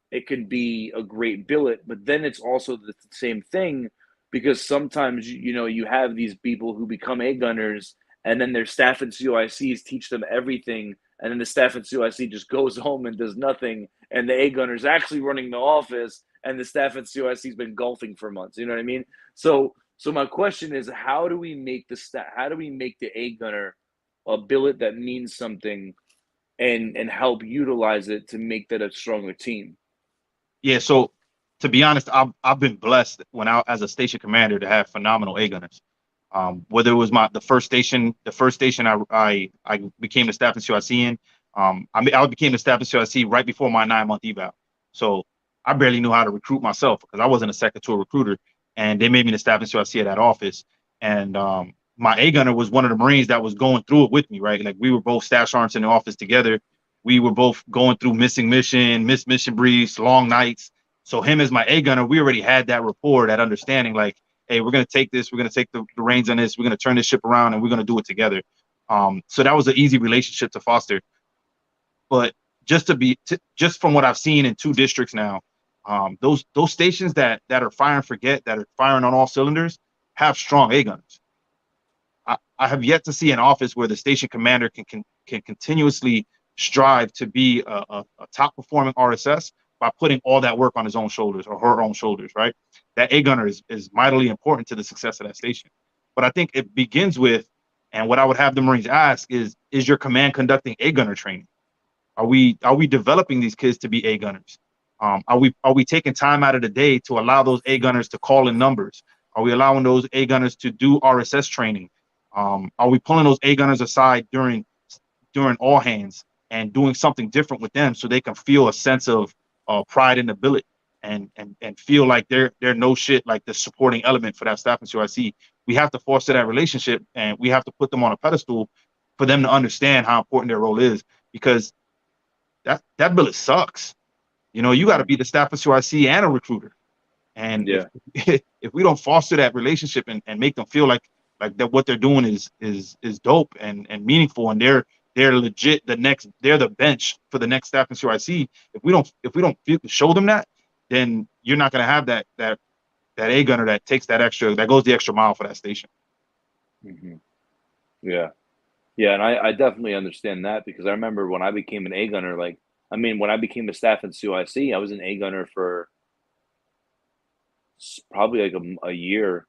it can be a great billet. But then it's also the same thing because sometimes you have these people who become A gunners, and then their staff and COICs teach them everything, and then the staff and COIC just goes home and does nothing, and the A gunner is actually running the office, and the staff and COIC has been golfing for months. You know what I mean? So my question is, how do we make the A gunner a billet that means something, and help utilize it to make that a stronger team? Yeah. So to be honest, I've been blessed when I as a station commander to have phenomenal A gunners. Whether it was the first station I became the staff in CIC in. I became the staff in CIC right before my 9 month eval. So I barely knew how to recruit myself because I wasn't a second tour recruiter, and they made me the staff in CIC at that office. And my A gunner was one of the Marines that was going through it with me, right? Like we were both staff sergeants in the office together. We were both going through missed mission briefs, long nights. So him as my A gunner, we already had that rapport, that understanding. Like, hey, we're gonna take this, we're gonna take the reins on this, we're gonna turn this ship around, and we're gonna do it together. So that was an easy relationship to foster. But just from what I've seen in 2 districts now, those stations that are fire and forget, that are firing on all cylinders, have strong A gunners. I have yet to see an office where the station commander can continuously strive to be a top performing RSS by putting all that work on his own shoulders or her own shoulders, right? That A gunner is mightily important to the success of that station. But I think it begins with, and what I would have the Marines ask is your command conducting A gunner training? Are we developing these kids to be A gunners? Are we taking time out of the day to allow those A gunners to call in numbers? Are we allowing those A gunners to do RSS training? Are we pulling those A gunners aside during all hands and doing something different with them so they can feel a sense of pride in the billet and feel like they're no shit, like the supporting element for that staff in CIC? We have to foster that relationship, and we have to put them on a pedestal for them to understand how important their role is, because that billet sucks. You got to Mm-hmm. be the staff of CIC and a recruiter. And if Yeah. if we don't foster that relationship and make them feel like that what they're doing is dope and meaningful, and they're legit, they're the bench for the next staff in CIC. If we don't show them that, then you're not gonna have that A gunner that goes the extra mile for that station. Mm-hmm. Yeah. Yeah, and I definitely understand that because I remember when I became an A gunner, like, I mean, when I became a staff in COIC, I was an A gunner for probably like a year.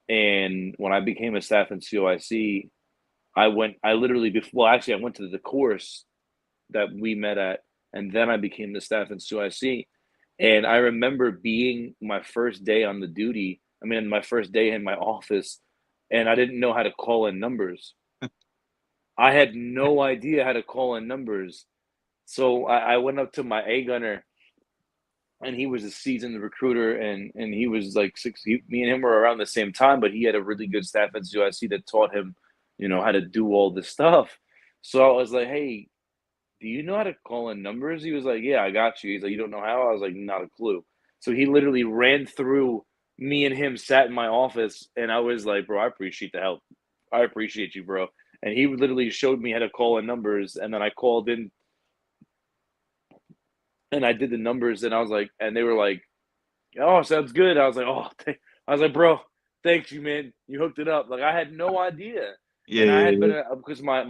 And when I became a staff in COIC, I literally, before, well, actually, I went to the course that we met at, and then I became the staff in COIC. And I remember being my first day on the duty, I mean, my first day in my office, and I didn't know how to call in numbers. I had no idea how to call in numbers. So I went up to my A gunner, and he was a seasoned recruiter, and he was like me and him were around the same time, but he had a really good staff at USC that taught him, how to do all this stuff. So I was like, hey, do you know how to call in numbers? He was like, yeah, I got you. He's like, you don't know how? I was like, not a clue. So he literally ran through, me and him sat in my office, and I was like, bro, I appreciate the help. I appreciate you, bro. And he literally showed me how to call in numbers, and then I called in and I did the numbers, and I was like, and they were like, oh, sounds good. I was like, oh, I was like, bro, thank you, man. You hooked it up. Like I had no idea, Yeah, and I yeah, had been yeah. because my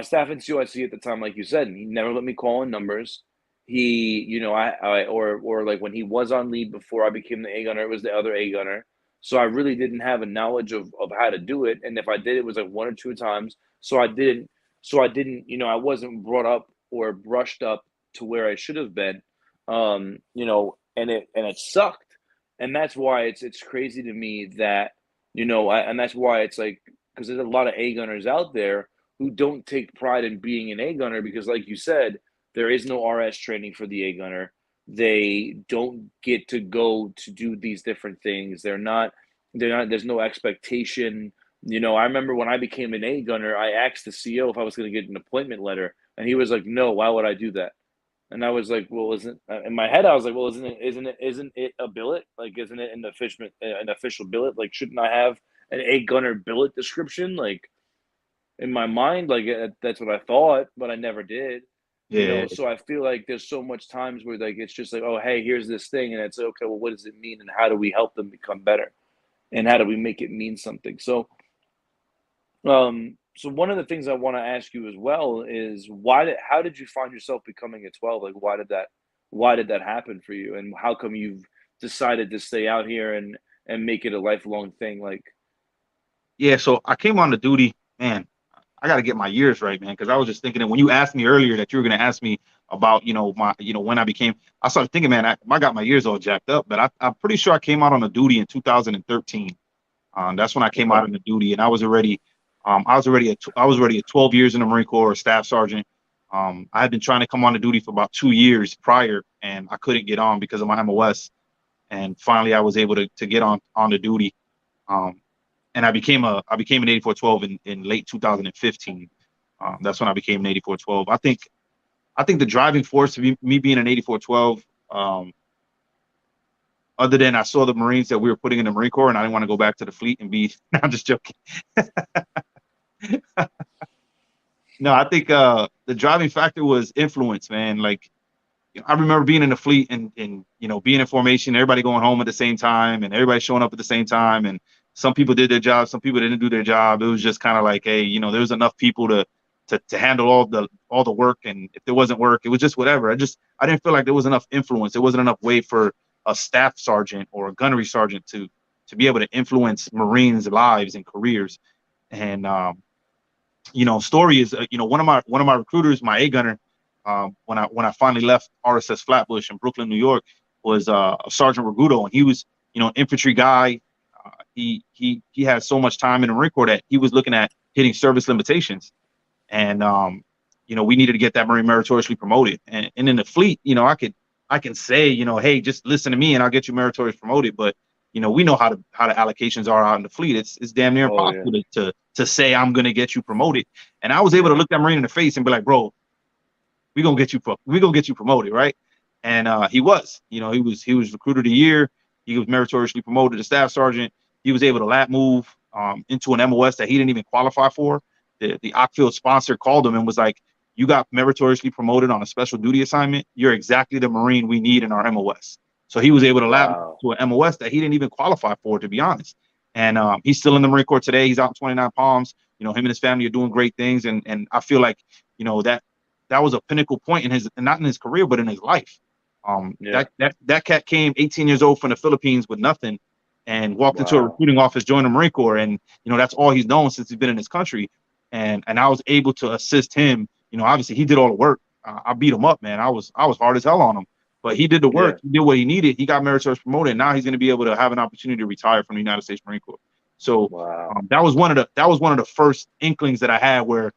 staff in COIC at the time, like you said, he never let me call in numbers. He, or like when he was on leave before I became the A gunner, it was the other A gunner. So I really didn't have a knowledge of how to do it. And if I did, it was like one or two times. So I didn't, I wasn't brought up or brushed up to where I should have been. And it sucked. And that's why it's crazy to me that, and that's why it's like, because there's a lot of A gunners out there who don't take pride in being an A gunner because, like you said, there is no RS training for the A gunner. They don't get to go to do these different things. They're not. There's no expectation. I remember when I became an A gunner, I asked the CO if I was going to get an appointment letter, and he was like, "No, why would I do that?" And I was like, "Well, isn't in my head? I was like, well, isn't it a billet? Like, isn't it an official billet? Like, shouldn't I have an A gunner billet description? Like, in my mind, like that's what I thought, but I never did. Yeah. So I feel like there's so much times where like it's just like, oh, hey, here's this thing, and it's okay. Well, what does it mean, and how do we help them become better, and how do we make it mean something? So one of the things I want to ask you as well is how did you find yourself becoming a 12? Like, why did that happen for you, and how come you've decided to stay out here and make it a lifelong thing? Like, Yeah, so I came on the duty, man. I got to get my years right, man, because I was just thinking that when you asked me earlier that you were going to ask me about, when I became, I started thinking, man, I got my years all jacked up, but I'm pretty sure I came out on the duty in 2013. That's when I came out okay, on the duty, and I was already at 12 years in the Marine Corps, staff sergeant. I had been trying to come on the duty for about 2 years prior, and I couldn't get on because of my MOS. And finally, I was able to get on the duty. Um, and I became an 8412 in late 2015. That's when I became an 8412. I think the driving force to me being an 8412, other than I saw the Marines that we were putting in the Marine Corps, and I didn't want to go back to the fleet and be. No, I'm just joking. No, I think the driving factor was influence, man. Like I remember being in the fleet and being in formation, everybody going home at the same time, and everybody showing up at the same time, and some people did their job, some people didn't do their job. It was just kind of like, hey, there was enough people to handle all the work, and if there wasn't work, it was just whatever. I didn't feel like there was enough influence. There wasn't enough way for a staff sergeant or a gunnery sergeant to be able to influence Marines' lives and careers. And story is, one of my recruiters, my A gunner, when I finally left RSS Flatbush in Brooklyn, New York, was Sergeant Ragudo, and he was an infantry guy. He had so much time in the Marine Corps that he was looking at hitting service limitations, and we needed to get that Marine meritoriously promoted. And in the fleet, I can say, hey, just listen to me and I'll get you meritorious promoted, but we know how the allocations are out in the fleet. It's damn near oh yeah, impossible to say I'm gonna get you promoted. And I was able to yeah, look that Marine in the face and be like, bro, we gonna get you promoted, right? And he was, he was recruited a year. He was meritoriously promoted to staff sergeant. He was able to lat move into an MOS that he didn't even qualify for. The Ockfield sponsor called him and was like, "You got meritoriously promoted on a special duty assignment. You're exactly the Marine we need in our MOS." So he was able to lat move wow, to an MOS that he didn't even qualify for, to be honest. And he's still in the Marine Corps today. He's out in 29 Palms. You know, him and his family are doing great things, and I feel like, you know, that was a pinnacle point in his, not in his career, but in his life. Yeah. That cat came 18 years old from the Philippines with nothing, and walked into a Wow. recruiting office, joined the Marine Corps, and you know that's all he's known since he's been in this country. And I was able to assist him. You know, obviously he did all the work. I beat him up, man. I was hard as hell on him, but he did the Yeah. work. He did what he needed. He got meritorious promoted. And now he's going to be able to have an opportunity to retire from the United States Marine Corps. So Wow. that was one of the first inklings that I had where,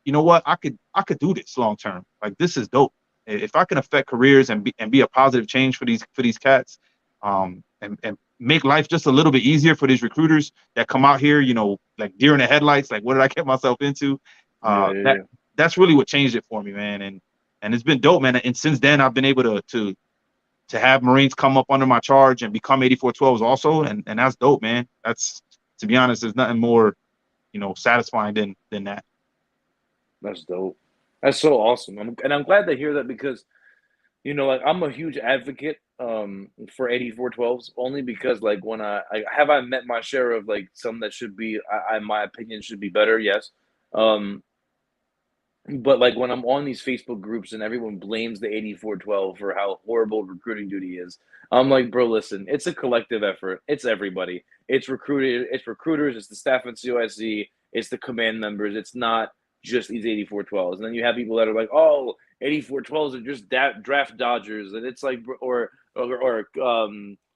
you know what, I could do this long term. Like, this is dope. If I can affect careers and be a positive change for these cats, and make life just a little bit easier for these recruiters that come out here, you know, like deer in the headlights, like what did I get myself into? Yeah. Uh, Yeah. that Yeah. that's really what changed it for me, man. And it's been dope, man. And since then, I've been able to have Marines come up under my charge and become 8412s also, and that's dope, man. That's, to be honest, there's nothing more, you know, satisfying than that. That's dope. That's so awesome. I'm glad to hear that because, you know, like I'm a huge advocate for 8412s only because like when I met my share of like some that should be my opinion should be better, yes. Um but like when I'm on these Facebook groups and everyone blames the 8412 for how horrible recruiting duty is, I'm like, bro, listen, it's a collective effort. It's everybody. It's recruiters, it's the staff at COSC, it's the command members. It's not just these 8412s. And then you have people that are like, oh, 8412s are just draft dodgers, and it's like, or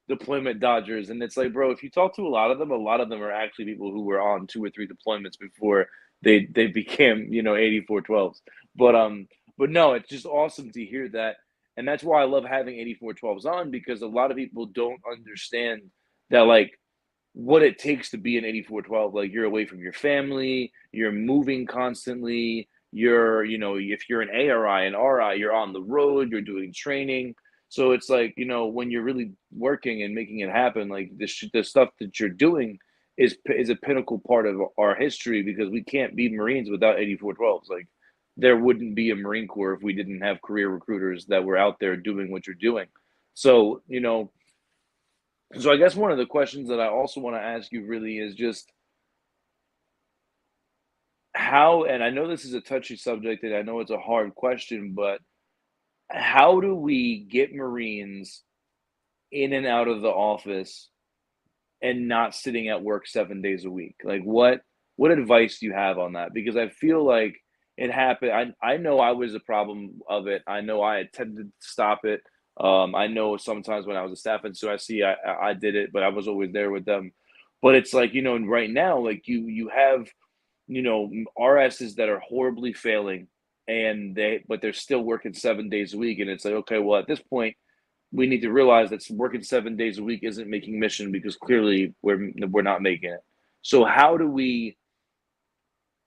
deployment dodgers, and it's like, bro, if you talk to a lot of them are actually people who were on 2 or 3 deployments before they became, you know, 8412s. But no, it's just awesome to hear that. And that's why I love having 8412s on, because a lot of people don't understand that, like, what it takes to be an 8412. Like, you're away from your family, you're moving constantly, you're, you know, if you're an ARI and RI, you're on the road, you're doing training. So it's like, you know, when you're really working and making it happen, like the stuff that you're doing is a pinnacle part of our history, because we can't be Marines without 8412s. Like, there wouldn't be a Marine Corps if we didn't have career recruiters that were out there doing what you're doing. So, you know, so I guess one of the questions that I also want to ask you really is just how, and I know this is a touchy subject and I know it's a hard question, but how do we get Marines in and out of the office and not sitting at work 7 days a week? Like, what advice do you have on that? Because I feel like it happened. I know I was a problem of it. I know I attempted to stop it. I know sometimes when I was a staff and so I did it, but I was always there with them. But it's like, you know, right now, like you have, you know, RSs that are horribly failing, and they're still working 7 days a week, and it's like, okay, well, at this point we need to realize that working 7 days a week isn't making mission, because clearly we're not making it. So how do we?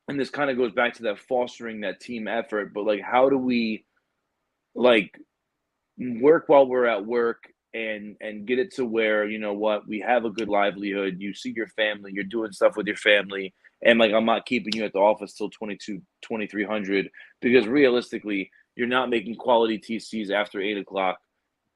And this kind of goes back to that fostering that team effort, but like, how do we like work while we're at work and get it to where, you know what, we have a good livelihood, you see your family, you're doing stuff with your family, and like I'm not keeping you at the office till 2300, because realistically you're not making quality TCs after 8 o'clock.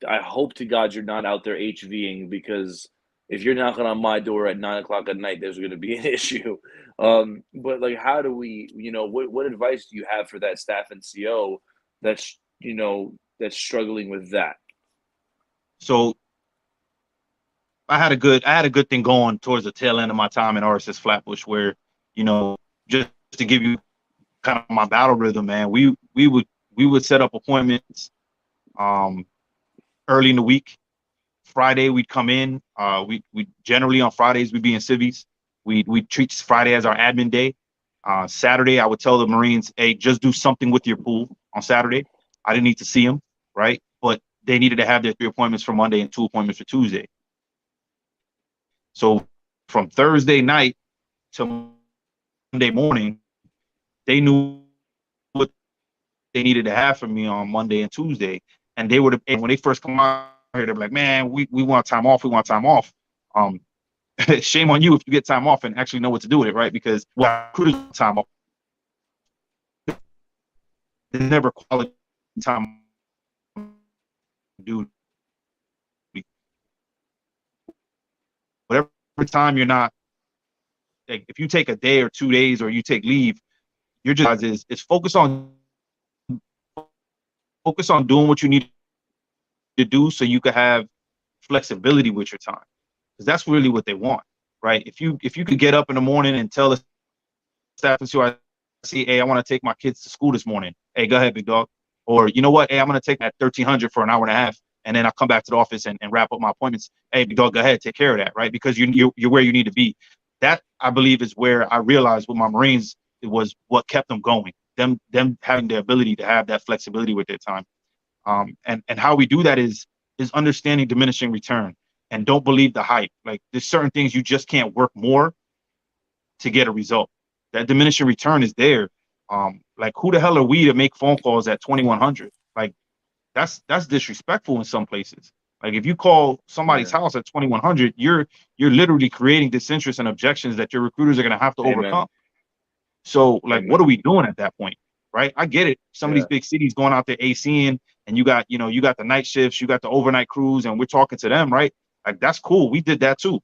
I hope to God you're not out there HVing, because if you're knocking on my door at 9 o'clock at night, there's going to be an issue. But like, how do we, you know, what advice do you have for that staff and CO that's, you know, that's struggling with that? So I had a good thing going towards the tail end of my time in RSS Flatbush, where, you know, just to give you kind of my battle rhythm, man, we would set up appointments um early in the week. Friday we'd come in. We generally on Fridays we'd be in civies. We treat Friday as our admin day. Saturday I would tell the Marines, hey, just do something with your pool on Saturday. I didn't need to see them, right? But they needed to have their 3 appointments for Monday and 2 appointments for Tuesday. So from Thursday night to Monday morning, they knew what they needed to have from me on Monday and Tuesday. And they would have, when they first come out here, they're like, man, we want time off. We want time off. Um, Shame on you if you get time off and actually know what to do with it, right? Because well, recruiters time off, they never quality time duty. Whatever time you're not, like, if you take a day or 2 days or you take leave, you're just is focus on doing what you need to do so you can have flexibility with your time, because that's really what they want, right? If you could get up in the morning and tell the staff and see, hey, I want to take my kids to school this morning. Hey, go ahead, big dog. Or you know what? Hey, I'm going to take at 1300 for an hour and a half, and then I'll come back to the office and wrap up my appointments. Hey, big dog, go ahead, take care of that, right? Because you're where you need to be. That, I believe, is where I realized with my Marines, it was what kept them going. Them having the ability to have that flexibility with their time. And how we do that is understanding diminishing return, and don't believe the hype. Like, there's certain things you just can't work more to get a result. That diminishing return is there. Like, who the hell are we to make phone calls at 2100? Like, that's disrespectful in some places. Like, if you call somebody's Yeah. house at 2100, you're literally creating disinterest and objections that your recruiters are going to have to Amen. overcome. So, like, what Amen. are we doing at that point, right? I get it. Some of these Yeah. big cities going out there ACing, and you got the night shifts, you got the overnight crews, and we're talking to them, right? Like, that's cool. We did that too.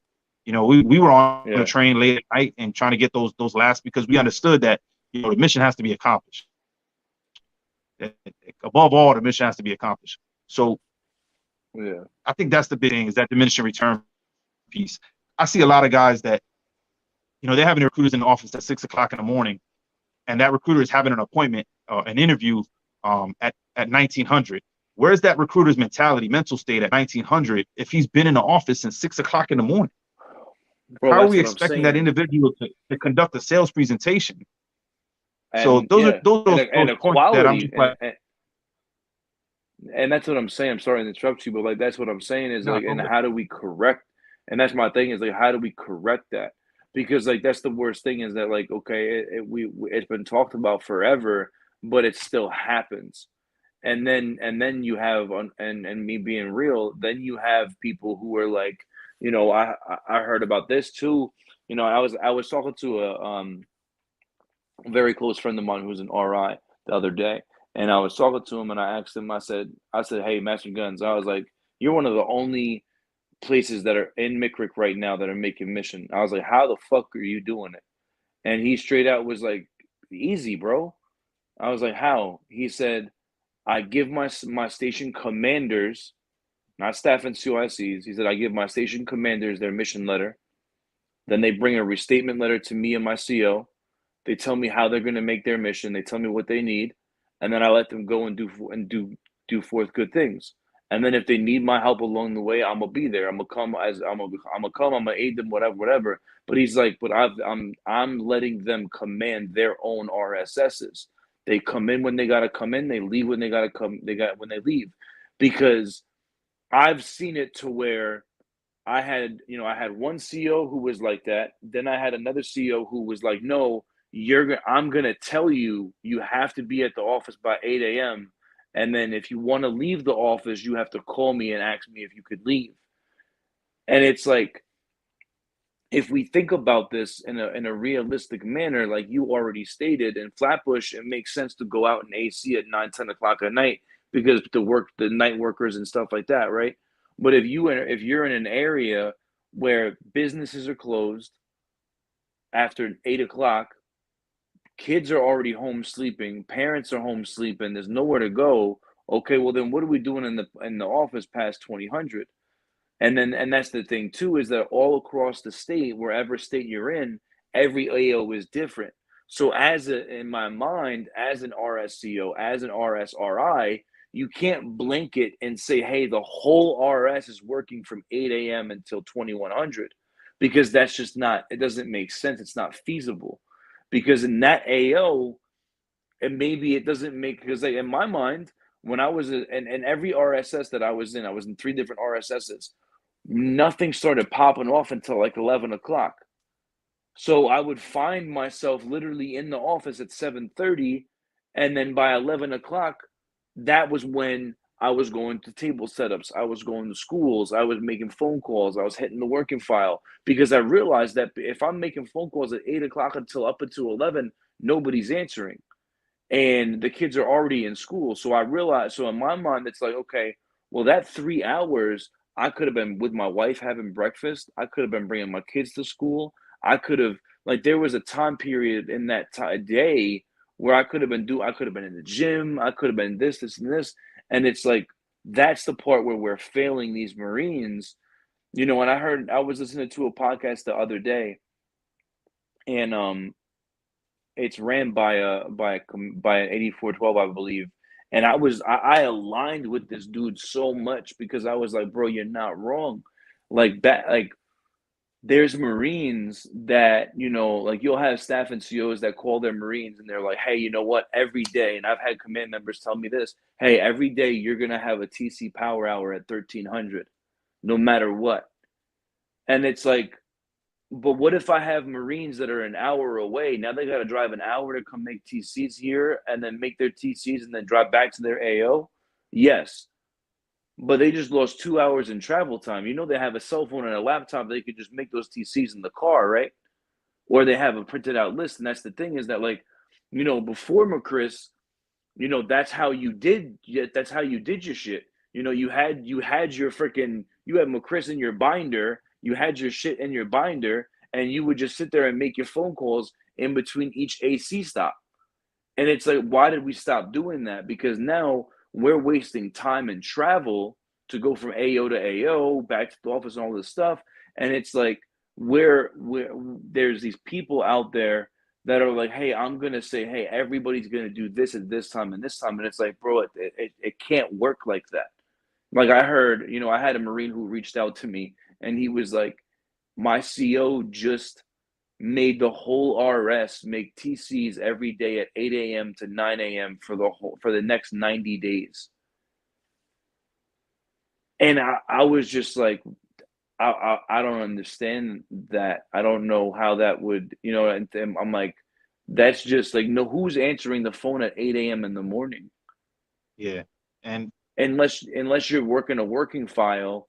We were on a Yeah. train late at night and trying to get those last, because we understood that the mission has to be accomplished. Above all, the mission has to be accomplished. So Yeah. I think that's the big thing, is that diminishing return piece. I see a lot of guys that they're having recruiters in the office at 6 o'clock in the morning, and that recruiter is having an appointment, an interview at 1900. Where's that recruiter's mental state at 1900 if he's been in the office since 6 o'clock in the morning? Bro, How are that's we what I'm expecting that saying. individual to conduct a sales presentation? So And yeah, and those a points that I'm quality just like, and that's what I'm saying. I'm sorry to interrupt you, but like that's what I'm saying is nah, like, go and ahead. how do we correct? And that's my thing is like, how do we correct that? Because like that's the worst thing is that like okay, it's been talked about forever, but it still happens. And then you have and me being real, then you have people who are like, I heard about this too. I was talking to a very close friend of mine who's an RI the other day, and I was talking to him, and I asked him, I said, hey, Master Guns, I was like, you're one of the only places that are in MCRIC right now that are making mission. I was like, how the fuck are you doing it? And he straight out was like, easy, bro. I was like, how? He said, I give my station commanders, not staff and COICs. He said, I give my station commanders their mission letter. Then they bring a restatement letter to me and my CO. They tell me how they're going to make their mission. They tell me what they need, and then I let them go and do forth good things. And then if they need my help along the way, I'm gonna be there. I'm gonna aid them, whatever, whatever. But he's like, but I'm letting them command their own RSSs. They come in when they gotta come in. They leave when they gotta come. They got when they leave, because I've seen it to where I had one CEO who was like that. Then I had another CEO who was like, "No, I'm gonna tell you you have to be at the office by 8 a.m. And then if you want to leave the office, you have to call me and ask me if you could leave." And it's like, if we think about this in a realistic manner, like you already stated, in Flatbush, it makes sense to go out in AC at 9, 10 o'clock at night because the night workers and stuff like that, right? But if you're in an area where businesses are closed after 8 o'clock, kids are already home sleeping, parents are home sleeping, there's nowhere to go. Okay, well then what are we doing in the office past 2000? And that's the thing too, is that all across the state, wherever state you're in, every AO is different. So in my mind, as an RSCO, as an RSRI, you can't blanket and say, hey, the whole RS is working from 8 a.m. until 2100, because that's just not, it doesn't make sense. It's not feasible, because in that AO, and maybe it doesn't make, because like in my mind, when I was in every RSS that I was in three different RSSs, nothing started popping off until like 11 o'clock. So I would find myself literally in the office at 7:30, and then by 11 o'clock, that was when I was going to table setups, I was going to schools, I was making phone calls, I was hitting the working file, because I realized that if I'm making phone calls at 8 o'clock up until 11, nobody's answering, and the kids are already in school. So I realized, so in my mind, it's like, okay, well, that 3 hours, I could have been with my wife having breakfast. I could have been bringing my kids to school. I could have, like, there was a time period in that day where I could have been in the gym. I could have been this, and this. And it's like, that's the part where we're failing these Marines, and I was listening to a podcast the other day, and it's ran by an 8412, I believe. And I aligned with this dude so much because I was like, bro, you're not wrong. Like that, like there's Marines that, like you'll have staff and COs that call their Marines and they're like, hey, you know what? Every day, and I've had command members tell me this, hey, every day you're gonna have a TC power hour at 1300, no matter what. And it's like, but what if I have Marines that are an hour away? Now they got to drive an hour to come make TCs here and then make their TCs and then drive back to their AO? Yes. But they just lost 2 hours in travel time. They have a cell phone and a laptop. They could just make those TCs in the car, right? Or they have a printed out list. And that's the thing, is that, like, before McChris, that's how you did. That's how you did your shit. You had your freaking, you had McChris in your binder. You had your shit in your binder, and you would just sit there and make your phone calls in between each AC stop. And it's like, why did we stop doing that? Because now we're wasting time and travel to go from AO to AO, back to the office, and all this stuff. And it's like, where there's these people out there that are like, hey, I'm gonna say, hey, everybody's gonna do this at this time and this time, and it's like, bro, it can't work like that. Like, I heard, I had a Marine who reached out to me, and he was like, my CO just made the whole RS make TCs every day at 8 a.m. to 9 a.m. for the next 90 days. And I was just like, I don't understand that. I don't know how that would, and I'm like, that's just like, no, who's answering the phone at 8 a.m. in the morning? Yeah. And Unless you're working a working file,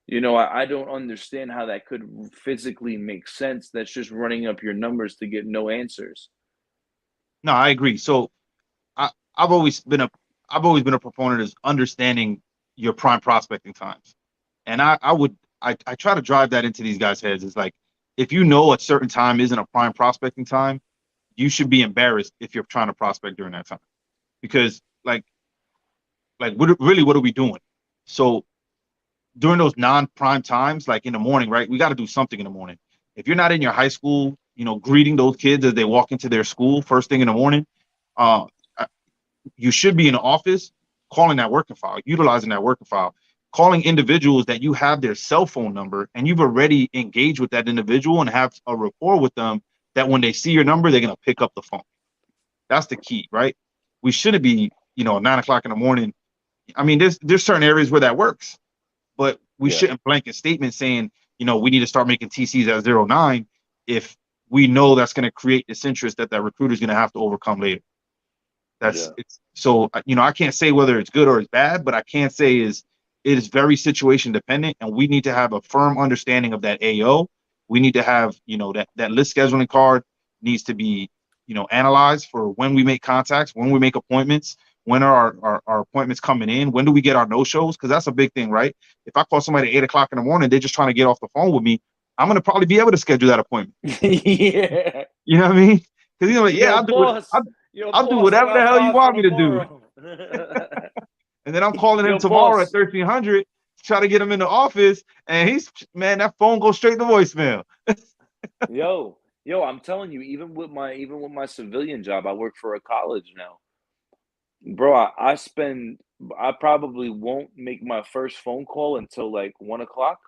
I don't understand how that could physically make sense. That's just running up your numbers to get no answers. no, I agree. So I, I've always been a I've always been a proponent of understanding your prime prospecting times. And I try to drive that into these guys' heads. It's like, if you know a certain time isn't a prime prospecting time, you should be embarrassed if you're trying to prospect during that time. Because what are we doing? So during those non-prime times, like in the morning, right? We got to do something in the morning. If you're not in your high school, greeting those kids as they walk into their school first thing in the morning, uh, you should be in the office calling that working file, utilizing that working file, calling individuals that you have their cell phone number and you've already engaged with that individual and have a rapport with them, that when they see your number, they're going to pick up the phone. That's the key, right? We shouldn't be, 9 o'clock in the morning. I mean, there's certain areas where that works, but we Yeah, shouldn't blanket statement saying, we need to start making TCs at 09 if we know that's going to create disinterest that recruiter is going to have to overcome later. yeah, It's so, I can't say whether it's good or it's bad, but I can say is it is very situation dependent, and we need to have a firm understanding of that AO. We need to have, that list scheduling card needs to be, analyzed for when we make contacts, when we make appointments, when are our appointments coming in, when do we get our no shows? Because that's a big thing, right? If I call somebody at 8 o'clock in the morning, they're just trying to get off the phone with me, I'm gonna probably be able to schedule that appointment. yeah. You know what I mean? Because like, yeah, Yo, boss. Yo, I'll do boss. I whatever the got hell you five for want me to do. tomorrow. And then I'm calling him Yo, tomorrow at boss. 1300 to try to get him in the office. And man, that phone goes straight to voicemail. Yo, I'm telling you, even with my civilian job, I work for a college now. Bro, I probably won't make my first phone call until like 1 o'clock.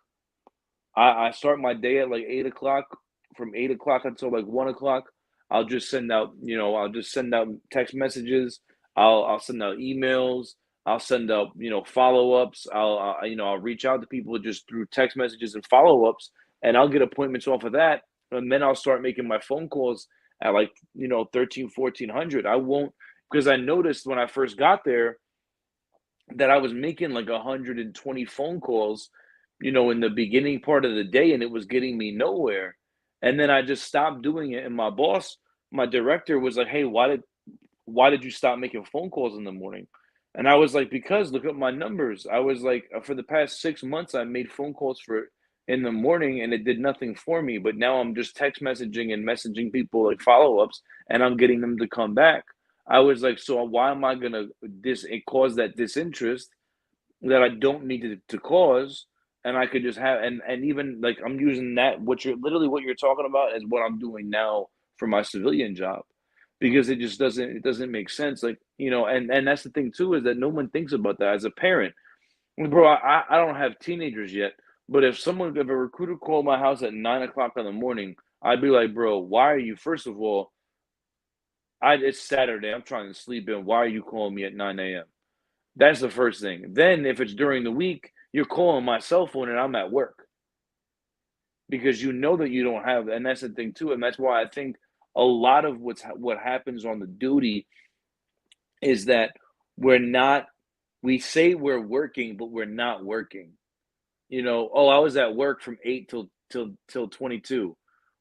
I start my day at like 8 o'clock. From 8 o'clock until like 1 o'clock, I'll just send out text messages. I'll send out emails. I'll send out, follow ups. I'll reach out to people just through text messages and follow ups, and I'll get appointments off of that. And then I'll start making my phone calls at like, 13, 1400. I won't, because I noticed when I first got there that I was making like 120 phone calls, in the beginning part of the day, and it was getting me nowhere. And then I just stopped doing it. And my director was like, "Hey, why did you stop making phone calls in the morning?" And I was like, because look at my numbers. I was like, for the past 6 months, I made phone calls for in the morning and it did nothing for me. But now I'm just text messaging and messaging people like follow ups and I'm getting them to come back. I was like, so why am I gonna cause that disinterest that I don't need to cause? And I could just have and even like I'm using that what you're talking about is what I'm doing now for my civilian job because it doesn't make sense. Like, and that's the thing too, is that no one thinks about that as a parent. Bro, I don't have teenagers yet, but if a recruiter called my house at 9 o'clock in the morning, I'd be like, bro, why are you, first of all, it's Saturday, I'm trying to sleep in. Why are you calling me at 9 a.m.? That's the first thing. Then if it's during the week, you're calling my cell phone and I'm at work because you know that you don't have, and that's the thing too, and that's why I think a lot of what happens on the duty is that we're not we say we're working, but we're not working. Oh, I was at work from 8 till 22.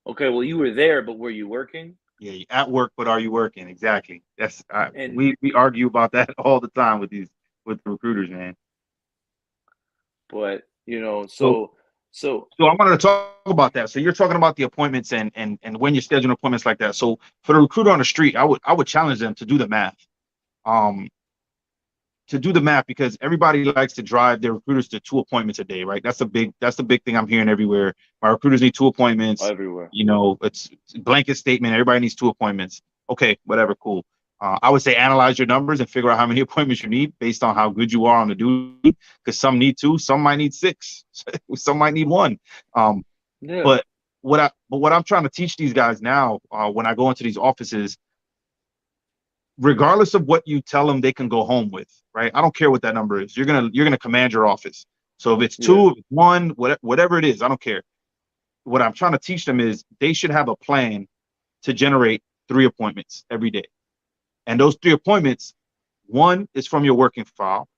Okay, well, you were there, but were you working? Yeah, you at work, but are you working? Exactly. That's And we argue about that all the time with the recruiters, man. but So so so I wanted to talk about that. So you're talking about the appointments and when you're scheduling appointments like that. So for the recruiter on the street, I would challenge them to do the math. Um, to do the math because everybody likes to drive their recruiters to 2 appointments a day, right? That's the big thing I'm hearing everywhere. My recruiters need 2 appointments. everywhere. It's a blanket statement. Everybody needs 2 appointments. Okay, whatever, cool. I would say analyze your numbers and figure out how many appointments you need based on how good you are on the duty. Because some need two, some might need six, some might need one. Um, Yeah. but what I'm trying to teach these guys now, when I go into these offices, regardless of what you tell them they can go home with, right? I don't care what that number is. You're gonna command your office. So if it's Yeah. two, if it's one, whatever it is, I don't care. What I'm trying to teach them is they should have a plan to generate 3 appointments every day. And those 3 appointments, one is from your working file,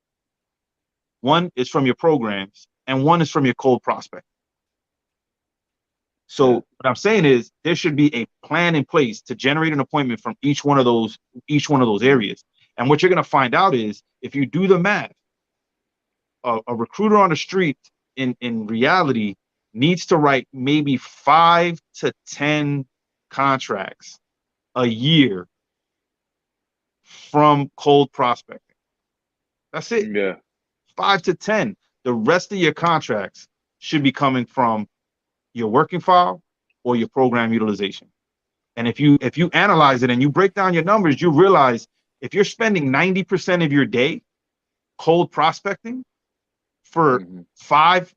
one is from your programs, and one is from your cold prospect. So Yeah. what I'm saying is there should be a plan in place to generate an appointment from each one of those Mm. areas. And what you're going to find out is if you do the math, a recruiter on the street in reality needs to write maybe 5 to 10 contracts a year from cold prospecting. That's it. Yeah. 5 to 10. The rest of your contracts should be coming from your working file or your program utilization. And if you analyze it and you break down your numbers, you realize if you're spending 90% of your day cold prospecting for Hmm. 5,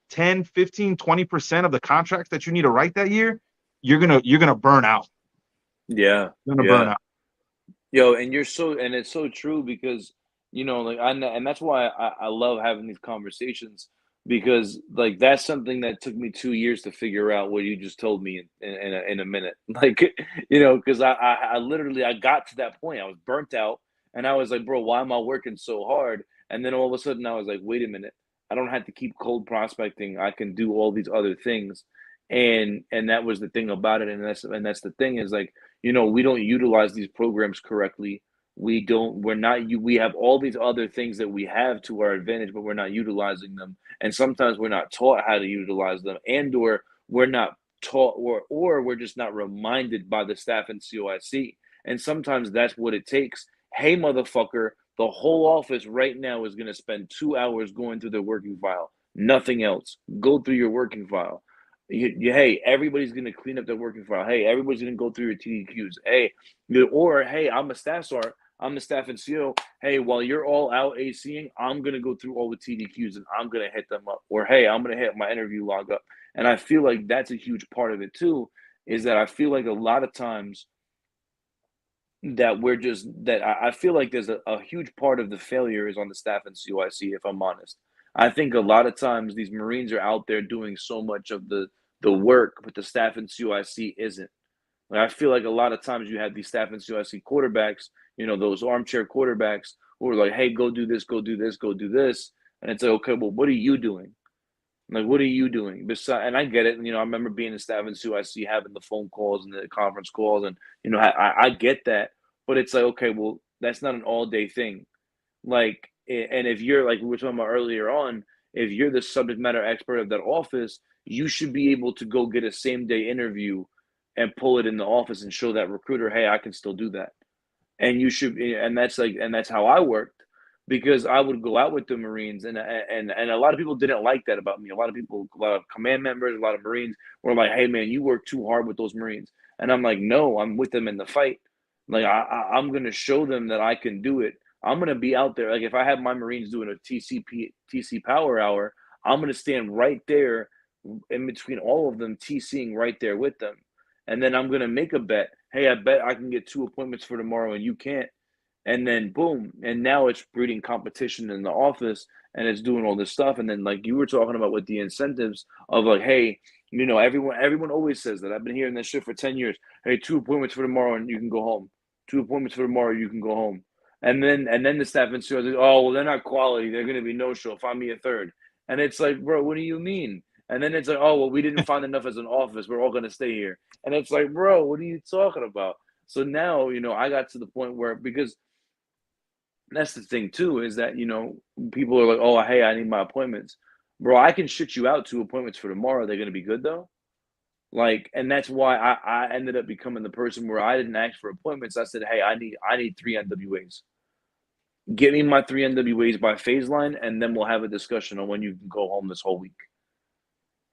10, 15, 20% of the contracts that you need to write that year, you're gonna burn out. Yeah. You're gonna burn Yeah. out. Yo, and it's so true because like and that's why I love having these conversations because like that's something that took me 2 years to figure out what you just told me in a minute. Like, because I literally I got to that point. I was burnt out and I was like, bro, why am I working so hard? And then all of a sudden I was like, wait a minute, I don't have to keep cold prospecting. I can do all these other things. And that was the thing about it. And that's the thing is like we don't utilize these programs correctly. We have all these other things that we have to our advantage, but we're not utilizing them. And sometimes we're not taught how to utilize them, and or we're not taught, or we're just not reminded by the staff in COIC. And sometimes that's what it takes. Hey, motherfucker, the whole office right now is going to spend 2 hours going through their working file. Nothing else. Go through your working file. Hey, everybody's gonna clean up their working file. Hey, everybody's gonna go through your TDQs. Hey, or hey, I'm a staff sergeant. I'm the staff NCO. Hey, while you're all out ACing, I'm gonna go through all the TDQs and I'm gonna hit them up. Or hey, I'm gonna hit my interview log up. And I feel like that's a huge part of it too. Is that I feel like a lot of times that we're just that I feel like there's a huge part of the failure is on the staff in CYC, if I'm honest. I think a lot of times these Marines are out there doing so much of the work, but the staff in CYC isn't. Like, I feel like a lot of times you have these staff in CYC quarterbacks, those armchair quarterbacks who are like, hey, go do this, go do this, go do this. And it's like, okay, well, what are you doing? Like, what are you doing? And I get it. I remember being in staff in CYC, having the phone calls and the conference calls, and I get that. But it's like, okay, well, that's not an all day thing. Like, and if you're like we were talking about earlier on, if you're the subject matter expert of that office, you should be able to go get a same day interview and pull it in the office and show that recruiter, hey, I can still do that. And you should, and that's like, and that's how I worked, because I would go out with the Marines, and a lot of people didn't like that about me. A lot of people, a lot of command members, a lot of Marines were like, hey man, you work too hard with those Marines. And I'm like, no, I'm with them in the fight. Like I'm gonna show them that I can do it. I'm gonna be out there. Like if I have my Marines doing a TC Power Hour, I'm gonna stand right there in between all of them, TCing right there with them, and then I'm gonna make a bet. Hey, I bet I can get 2 appointments for tomorrow, and you can't. And then boom, and now it's breeding competition in the office, and it's doing all this stuff. And then like you were talking about with the incentives of like, hey, everyone always says that. I've been hearing this shit for 10 years. Hey, 2 appointments for tomorrow, and you can go home. 2 appointments for tomorrow, you can go home. And then the staff and says, oh well, they're not quality. They're gonna be no show. Find me a third. And it's like, bro, what do you mean? And then it's like, oh well, we didn't find enough as an office. We're all gonna stay here. And it's like, bro, what are you talking about? So now, I got to the point where, because that's the thing too, is that, people are like, oh, hey, I need my appointments. Bro, I can shit you out 2 appointments for tomorrow. They're going to be good though. Like, and that's why I ended up becoming the person where I didn't ask for appointments. I said, hey, I need 3 NWAs. Get me my 3 NWAs by phase line, and then we'll have a discussion on when you can go home this whole week.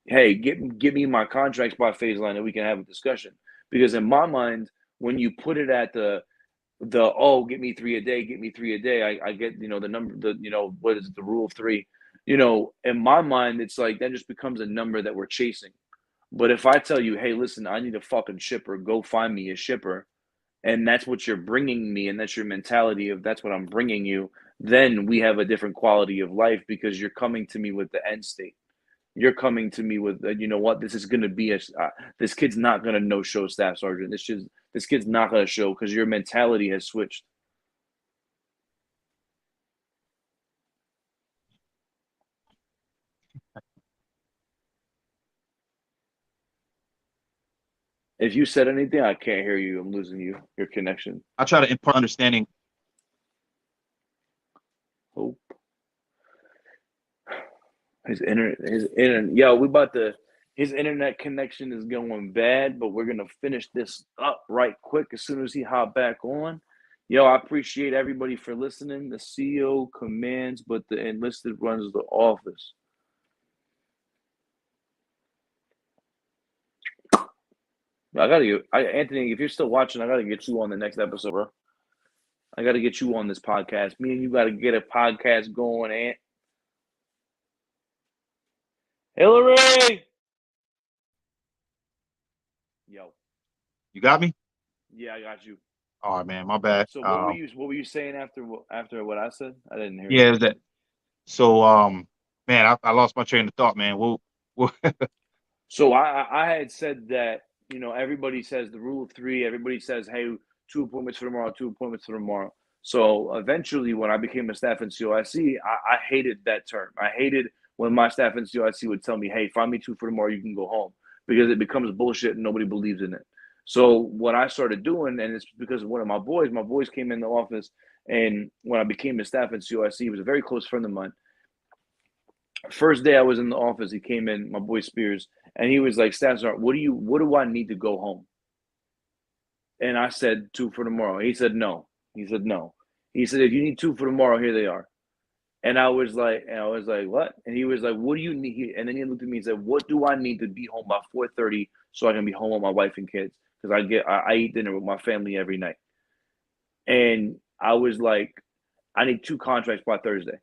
Hey, get me my contracts by phase line, and we can have a discussion. Because in my mind, when you put it at the oh, get me three a day, get me three a day, I get, the number, what is it, the rule of three. In my mind, it's like that just becomes a number that we're chasing. But if I tell you, hey, listen, I need a fucking shipper, go find me a shipper, and that's what you're bringing me, and that's your mentality of that's what I'm bringing you, then we have a different quality of life, because you're coming to me with the end state. You're coming to me with, you know what, this is going to be this kid's not going to no show staff sergeant. This kid's not going to show, because your mentality has switched. If you said anything, I can't hear you. I'm losing you. Your connection. I try to impart understanding. Hope. His internet. Yo, we about to. His internet connection is going bad, but we're gonna finish this up right quick as soon as he hop back on. Yo, I appreciate everybody for listening. The CEO commands, but the enlisted runs the office. Anthony, if you're still watching, I gotta get you on the next episode, bro. I gotta get you on this podcast. Me and you gotta get a podcast going, Ant. Hillary! Yo. You got me? Yeah, I got you. All right, man, my bad. So what were you saying after what I said? I didn't hear you. Yeah, that. So, man, I lost my train of thought, man. We'll So I had said that, everybody says the rule of three. Everybody says, hey, 2 appointments for tomorrow, 2 appointments for tomorrow. So eventually, when I became a staff in COIC, I hated that term. I hated when my staff in COIC would tell me, hey, find me two for tomorrow, you can go home, because it becomes bullshit and nobody believes in it. So what I started doing, and it's because of one of my boys came in the office, and when I became a staff in COIC, he was a very close friend of mine. First day I was in the office, he came in, my boy Spears, and he was like, Staff Sergeant, what do I need to go home? And I said, two for tomorrow. He said, no. He said, no. He said, if you need two for tomorrow, here they are. And I was like, what? And he was like, what do you need? And then he looked at me and said, what do I need to be home by 4:30 so I can be home with my wife and kids? Because I eat dinner with my family every night. And I was like, I need two contracts by Thursday.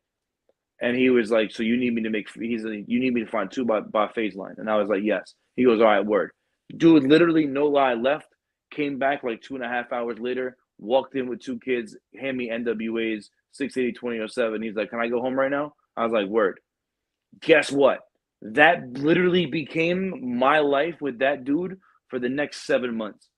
And he was like, so you need me to you need me to find two by phase line. And I was like, yes. He goes, all right, word. Dude, literally, no lie, left, came back like 2.5 hours later, walked in with two kids, hand me NWAs, 680-2007. He's like, can I go home right now? I was like, word. Guess what? That literally became my life with that dude for the next 7 months.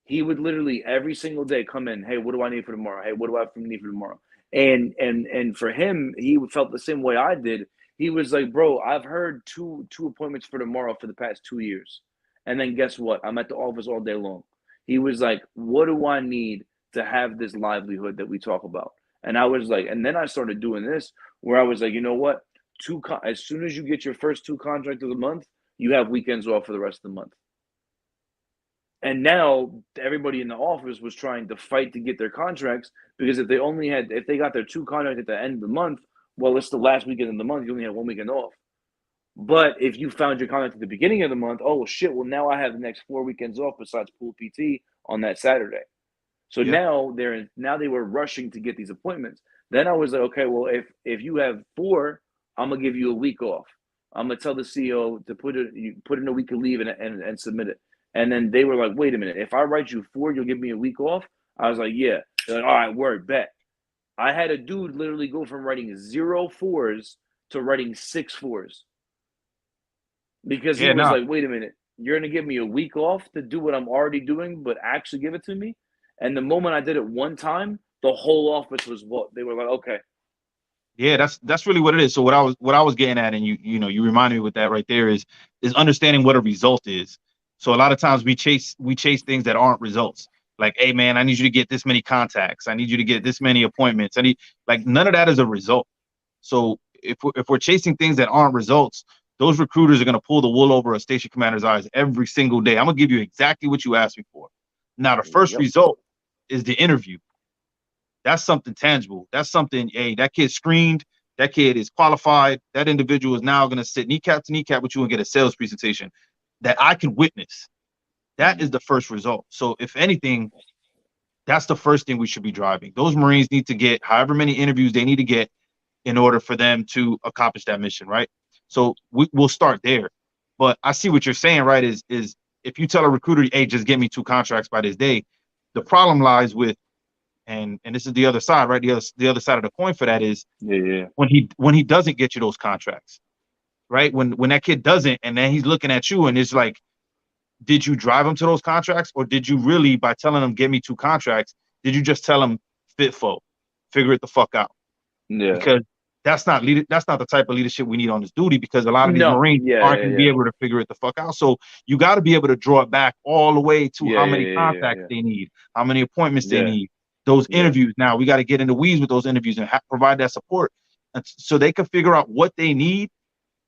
He would literally every single day come in, hey, what do I need for tomorrow? Hey, what do I need for tomorrow? And for him, he felt the same way I did. He was like, bro, I've heard two appointments for tomorrow for the past 2 years. And then guess what? I'm at the office all day long. He was like, what do I need to have this livelihood that we talk about? And I was like, and then I started doing this where I was like, you know what? As soon as you get your first 2 contracts of the month, you have weekends off for the rest of the month. And now everybody in the office was trying to fight to get their contracts because if they got their 2 contracts at the end of the month, well, it's the last weekend of the month. You only have 1 weekend off. But if you found your contract at the beginning of the month, oh shit, well now I have the next 4 weekends off besides pool PT on that Saturday. So Yeah. now they were rushing to get these appointments. Then I was like, okay, well if you have 4, I'm gonna give you a week off. I'm gonna tell the CEO to put in a week of leave and submit it. And then they were like, wait a minute, if I write you 4, you'll give me a week off? I was like, yeah. They're like, all right, word, bet. I had a dude literally go from writing 0 4s to writing 6 4s because he Yeah. was No. like, wait a minute, you're going to give me a week off to do what I'm already doing, but actually give it to me? And the moment I did it one time, the whole office was what? They were like, okay. Yeah, that's really what it is. So what I was getting at, and you reminded me with that right there is understanding what a result is. So a lot of times we chase things that aren't results. Like, hey man, I need you to get this many contacts. I need you to get this many appointments. Like none of that is a result. So if we're chasing things that aren't results, those recruiters are gonna pull the wool over a station commander's eyes every single day. I'm gonna give you exactly what you asked me for. Now the first Yep. result is the interview. That's something tangible. That's something, hey, that kid screened, that kid is qualified, that individual is now going to sit kneecap to kneecap with you and get a sales presentation that I can witness. That is the first result. So if anything, that's the first thing we should be driving. Those Marines need to get however many interviews they need to get in order for them to accomplish that mission, right? So we'll start there. But I see what you're saying, right? Is if you tell a recruiter, hey, just get me 2 contracts by this day, the problem lies with, and this is the other side, right? The other side of the coin for that is Yeah. when he doesn't get you those contracts, right? When that kid doesn't, and then he's looking at you and it's like, did you drive him to those contracts, or did you really, by telling him give me 2 contracts, did you just tell him fit fo, figure it the fuck out? Yeah. Because that's not the type of leadership we need on this duty, because a lot of these No. Marines Yeah. aren't Yeah. going to be Yeah. able to figure it the fuck out. So you got to be able to draw it back all the way to Yeah. how Yeah. many Yeah. contacts Yeah. they need, how many appointments they Yeah. need, those Yeah. interviews. Now we got to get in the weeds with those interviews and provide that support, so they can figure out what they need,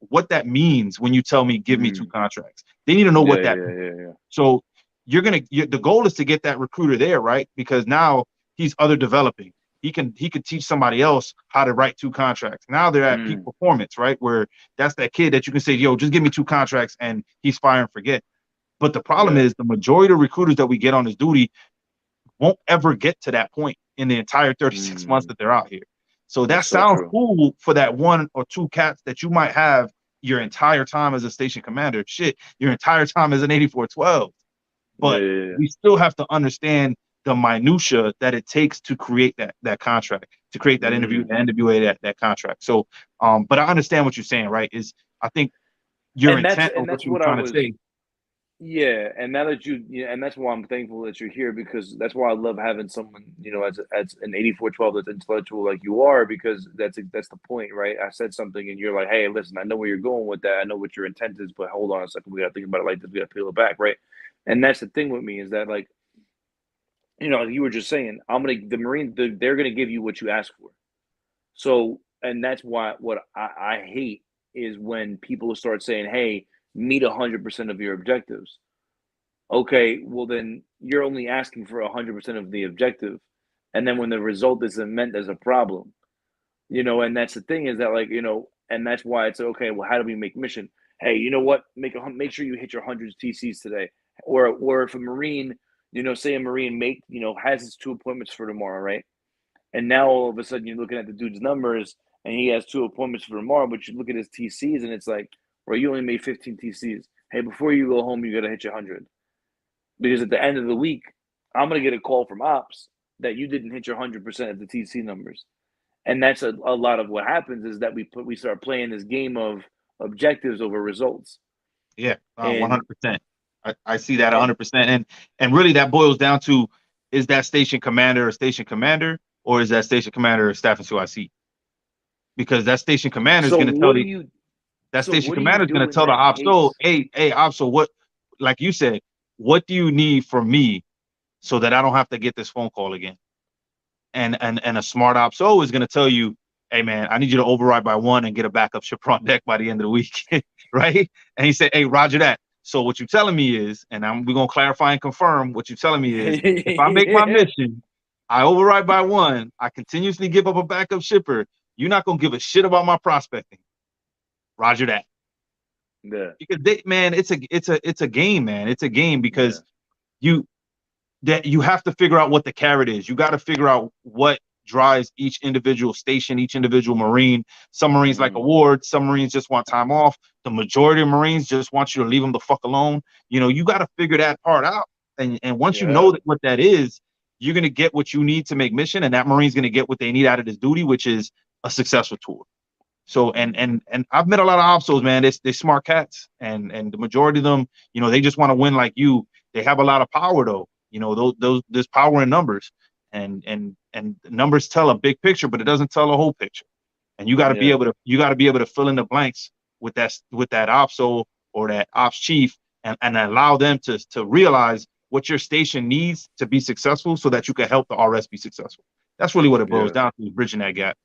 what that means when you tell me give me two Mm. contracts. They need to know Yeah. what that Yeah. means. Yeah. Yeah. So the goal is to get that recruiter there, right? Because now he's other developing. He could teach somebody else how to write 2 contracts. Now they're at peak Mm. performance, right? Where that's that kid that you can say, yo, just give me 2 contracts and he's fire and forget. But the problem Yeah. is the majority of recruiters that we get on this duty won't ever get to that point in the entire 36 months Mm. that they're out here. So that That's so sounds true. cool for that 1 or 2 cats that you might have your entire time as a station commander. Shit, your entire time as an 8412. Yeah. But Yeah. we still have to understand the minutia that it takes to create that contract, to create Yeah. that interview, the Mm-hmm. NWA that contract. So, but I understand what you're saying, right? Is I think your And that's intent of and what that's you were what I trying to was. say. Yeah, and now that and that's why I'm thankful that you're here because that's why I love having someone, as an 8412 that's intellectual like you are because that's the point, right? I said something and you're like, hey, listen, I know where you're going with that. I know what your intent is, but hold on a second, we gotta think about it like this. We gotta peel it back, right? And that's the thing with me is that like, like you were just saying, the Marines, they're gonna give you what you ask for. So, and that's why what I hate is when people start saying, hey, meet 100% of your objectives. Okay, well then you're only asking for 100% of the objective, and then when the result isn't met, there's a problem. And that's the thing is that and that's why it's okay. Well, how do we make mission? Hey, you know what? Make sure you hit your hundreds TCs today, or if a Marine, say a Marine has his 2 appointments for tomorrow, right? And now all of a sudden you're looking at the dude's numbers, and he has 2 appointments for tomorrow, but you look at his TCs, and it's like, well, you only made 15 TCs. Hey, before you go home, you got to hit your 100 because at the end of the week, I'm going to get a call from ops that you didn't hit your 100% of the TC numbers. And that's a lot of what happens is that we start playing this game of objectives over results. Yeah, And 100%. I see that and 100%, and really that boils down to, is that station commander a station commander, or is that station commander a staff and CIC? Because that station commander is so going to tell what do the you that so station what do you commander is going do to in tell the that ops, so case? hey ops, so what, like you said, what do you need from me so that I don't have to get this phone call again? and a smart ops O is going to tell you, hey man, I need you to override by 1 and get a backup shipper on deck by the end of the week, right? And he said, hey, Roger that. So what you're telling me is, and we're gonna clarify and confirm, what you're telling me is, if I make my Yeah. mission, I override by 1, I continuously give up a backup shipper, you're not gonna give a shit about my prospecting. Roger that. Yeah. Because man, it's a game, man. It's a game Yeah. because you you have to figure out what the carrot is. You got to figure out what drives each individual station, each individual Marine. Some Marines like Hmm. awards, some Marines just want time off. The majority of Marines just want you to leave them the fuck alone. You got to figure that part out. And once you know Yeah. what that is, you're gonna get what you need to make mission, and that Marine's gonna get what they need out of this duty, which is a successful tour. So and I've met a lot of obsos, man. They smart cats, and the majority of them, they just want to win like you. They have a lot of power though. Those there's power in numbers, and numbers tell a big picture, but it doesn't tell a whole picture. And Yeah. you got to be able to fill in the blanks with that opso or that ops chief, and allow them to realize what your station needs to be successful, so that you can help the RS be successful. That's really what it boils Yeah. down to, is bridging that gap.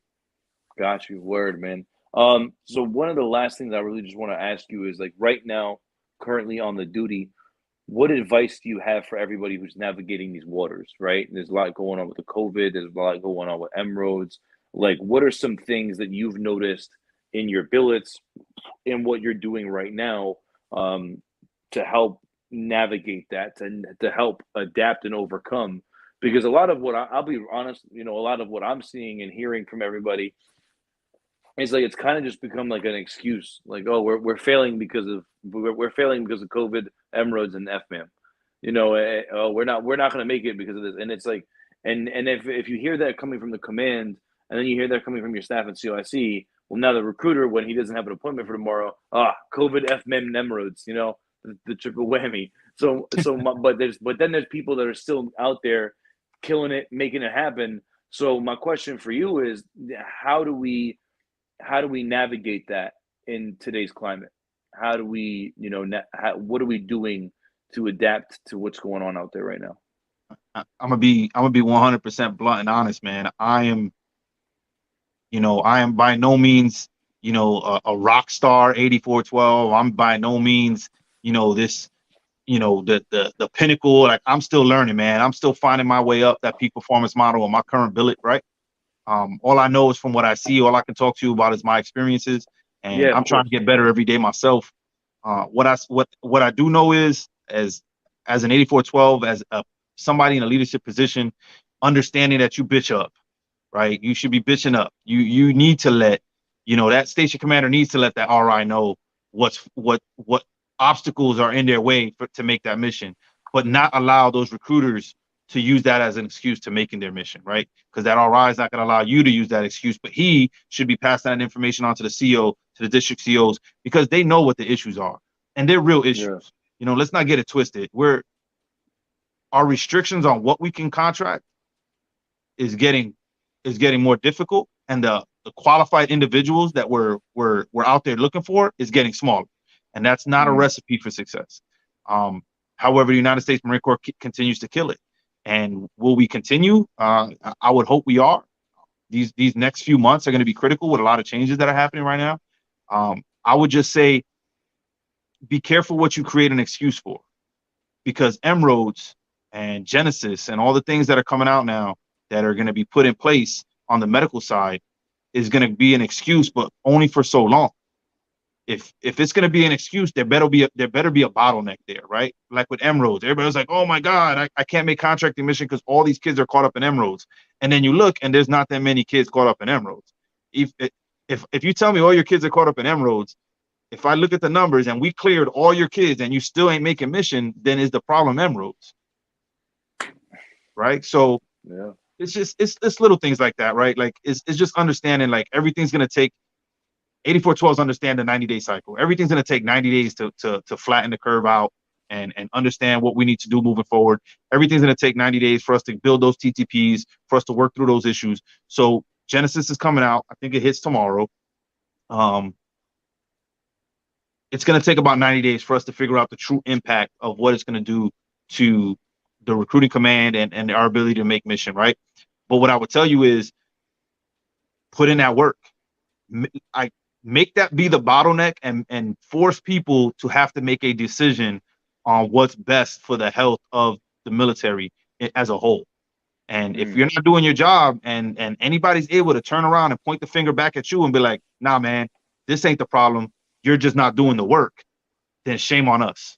Got you. Word, man. So one of the last things I really just want to ask you is like right now, currently on the duty, what advice do you have for everybody who's navigating these waters, right? There's a lot going on with the COVID, there's a lot going on with M-roads. Like, what are some things that you've noticed in your billets and what you're doing right now, um, to help navigate that, to help adapt and overcome? Because a lot of what I'll be honest, a lot of what I'm seeing and hearing from everybody, it's like it's kind of just become like an excuse, like, oh, we're failing because of we're failing because of COVID, M-roads, and FMAM. Oh, we're not going to make it because of this, and it's like, and if you hear that coming from the command, and then you hear that coming from your staff at COIC, well, now the recruiter, when he doesn't have an appointment for tomorrow, COVID, FMAM, and M-roads, the triple whammy. But then there's people that are still out there killing it, making it happen. So my question for you is, how do we how do we navigate that in today's climate? How do we, what are we doing to adapt to what's going on out there right now? I'm gonna be 100% blunt and honest, man. I am by no means, a rock star 8412. I'm by no means, this, the pinnacle. Like, I'm still learning, man. I'm still finding my way up that peak performance model on my current billet, right? All I know is from what I see. All I can talk to you about is my experiences, and Yeah, I'm of trying to course. get better every day myself. What I do know is, as an 8412, as somebody in a leadership position, understanding that you bitch up, right? You should be bitching up. You need to let, that station commander needs to let that RI know what obstacles are in their way to make that mission, but not allow those recruiters to use that as an excuse to making their mission, right? Because that RI is not going to allow you to use that excuse, but he should be passing that information on to the CO, to the district COs, because they know what the issues are, and they're real Yeah, issues. Let's not get it twisted. Our restrictions on what we can contract is getting more difficult, and the qualified individuals that we're out there looking for is getting smaller, and that's not a mm, recipe for success. Um, However, the United States Marine Corps continues to kill it, and will we continue? I would hope we are. These next few months are going to be critical with a lot of changes that are happening right now. I would just say, be careful what you create an excuse for, because M-roads and Genesis and all the things that are coming out now that are going to be put in place on the medical side is going to be an excuse, but only for so long. If it's going to be an excuse, there better be a bottleneck there, right? Like with M-roads, everybody's like, oh my God, I can't make contracting mission because all these kids are caught up in M-roads. And then you look, and there's not that many kids caught up in M-roads. If you tell me all your kids are caught up in M-roads, if I look at the numbers and we cleared all your kids and you still ain't making mission, then is the problem M-roads, right? So yeah, it's little things like that, right? Like, it's just understanding, like, everything's gonna take 8412s understand the 90-day cycle. Everything's gonna take 90 days to flatten the curve out and understand what we need to do moving forward. Everything's gonna take 90 days for us to build those TTPs, for us to work through those issues. So Genesis is coming out. I think it hits tomorrow. Um, it's going to take about 90 days for us to figure out the true impact of what it's going to do to the recruiting command and our ability to make mission, right? But what I would tell you is put in that work. I make that be the bottleneck, and force people to have to make a decision on what's best for the health of the military as a whole. And if Mm, you're not doing your job, and anybody's able to turn around and point the finger back at you and be like, nah, man, this ain't the problem, you're just not doing the work, then shame on us.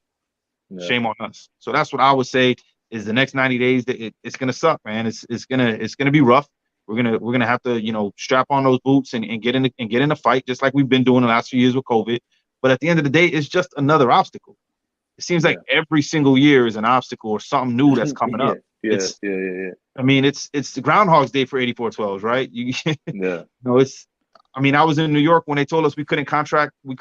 yeah, Shame on us. So that's what I would say is the next 90 days that it's gonna suck, man. It's gonna be rough. We're gonna have to, strap on those boots and get in the fight, just like we've been doing the last few years with COVID. But at the end of the day, it's just another obstacle. It seems like yeah, every single year is an obstacle or something new that's coming yeah, up. yeah, It's yeah, yeah, I mean, it's the Groundhog's Day for 8412s, right? yeah, It's. I mean, I was in New York when they told us we couldn't contract green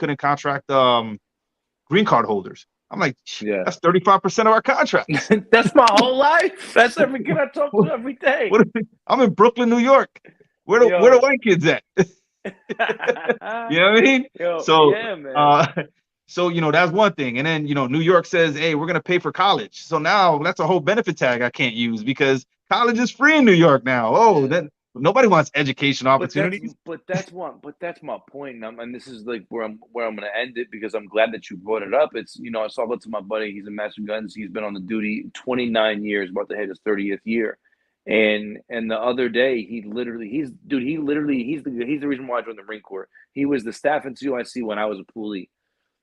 card holders. I'm like, yeah. that's 35% of our contracts. That's my whole life. That's every kid I talk to What, every day. what I'm in Brooklyn, New York. Where the Yo, white kids at? You know what I mean? yo, So, yeah, man. uh, so that's one thing. And then New York says, hey, we're gonna pay for college. So now that's a whole benefit tag I can't use because college is free in New York now. Oh, Yeah. then nobody wants education But that's opportunities. but that's one but that's my point, and this is like where I'm gonna end it because I'm glad that you brought it up. It's I saw that to my buddy. He's a master guns. He's been on the duty 29 years, about to hit his 30th year. And the other day, he's the reason why I joined the Marine Corps. He was the staff in COIC when I was a poolee.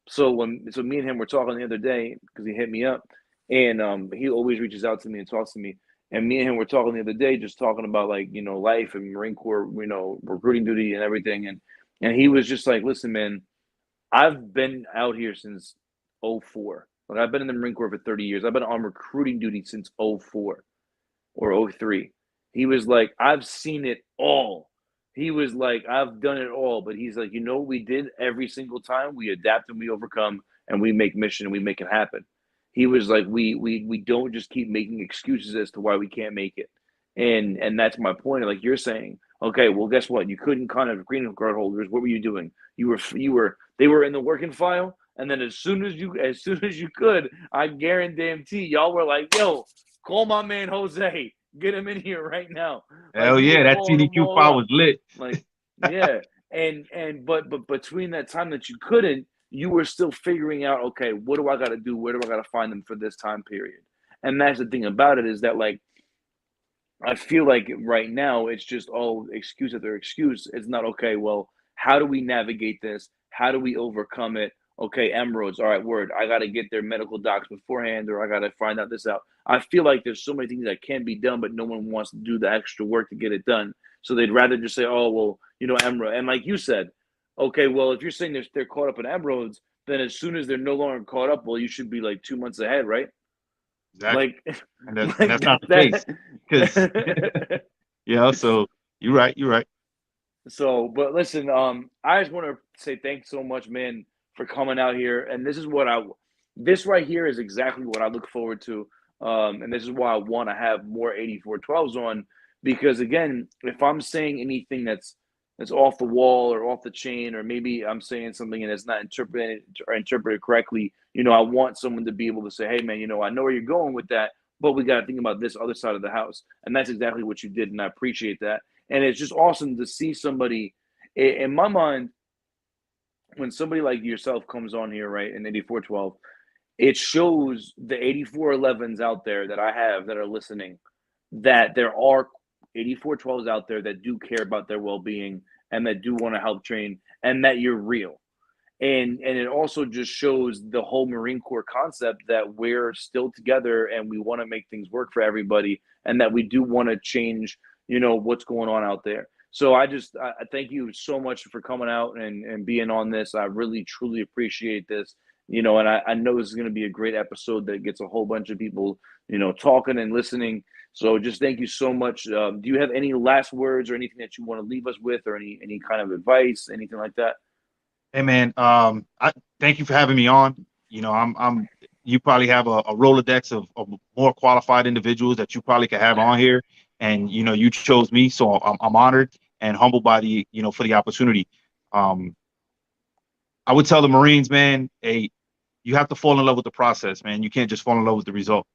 So me and him were talking the other day because he hit me up, and he always reaches out to me and talks to me. And me and him were talking the other day, just talking about like life and Marine Corps, recruiting duty and everything. And he was just like, "Listen, man, I've been out here since '04. Like I've been in the Marine Corps for 30 years. I've been on recruiting duty since '04 or '03. He was like, I've seen it all. He was like, I've done it all. But he's like, what we did every single time? We adapt and we overcome and we make mission and we make it happen. He was like, we don't just keep making excuses as to why we can't make it. And that's my point. Like you're saying, okay, well, guess what? You couldn't kind of green card holders. What were you doing? They were in the working file. And then as soon as you could, I guarantee y'all were like, yo, call my man Jose. Get him in here right now. Like Hell you were yeah, that calling them TDQ all file up. was lit. Like, yeah. But between that time that you couldn't, you were still figuring out, okay, what do I gotta do? Where do I gotta find them for this time period? And that's the thing about it is that like I feel like right now it's just all excuse after excuse. It's not okay. Well, how do we navigate this? How do we overcome it? Okay, Emeralds. All right, word. I got to get their medical docs beforehand, or I got to find out this out. I feel like there's so many things that can be done, but no one wants to do the extra work to get it done. So they'd rather just say, "Oh, well, Emerald." And like you said, okay, well, if you're saying they're caught up in Emeralds, then as soon as they're no longer caught up, well, you should be like 2 months ahead, right? Exactly. Like, And like that's not the case. Because that. so you're right. So, but listen, I just want to say thanks so much, man, for coming out here. And this right here is exactly what I look forward to. And this is why I want to have more 8412s on, because again, if I'm saying anything that's off the wall or off the chain, or maybe I'm saying something and it's not interpreted correctly, I want someone to be able to say, hey, man, I know where you're going with that, but we got to think about this other side of the house. And that's exactly what you did. And I appreciate that. And it's just awesome to see somebody in my mind when somebody like yourself comes on here, right, in 8412, it shows the 8411s out there that I have that are listening that there are 8412s out there that do care about their well-being and that do want to help train and that you're real. And it also just shows the whole Marine Corps concept that we're still together and we want to make things work for everybody and that we do want to change, what's going on out there. So I thank you so much for coming out and being on this. I really truly appreciate this. And I know this is going to be a great episode that gets a whole bunch of people, talking and listening. So just thank you so much. Do you have any last words or anything that you want to leave us with, or any kind of advice, anything like that? Hey man, I thank you for having me on. I'm you probably have a Rolodex of more qualified individuals that you probably could have on here, and you chose me, so I'm honored and humbled by the for the opportunity. Um, I would tell the Marines, man, hey, you have to fall in love with the process, man. You can't just fall in love with the result.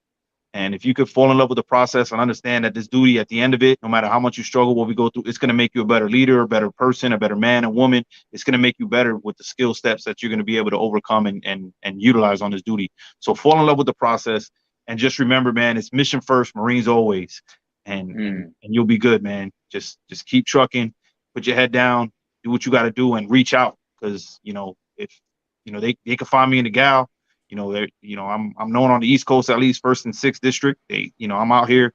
And if you could fall in love with the process and understand that this duty at the end of it, no matter how much you struggle, what we go through, it's going to make you a better leader, a better person, a better man and woman. It's going to make you better with the skill steps that you're going to be able to overcome and utilize on this duty. So fall in love with the process and just remember, man, it's mission first, Marines always. And you'll be good, man. Just keep trucking, put your head down, do what you got to do, and reach out because if they can find me in the gal. I'm known on the East Coast, at least 1st and 6th district. I'm out here.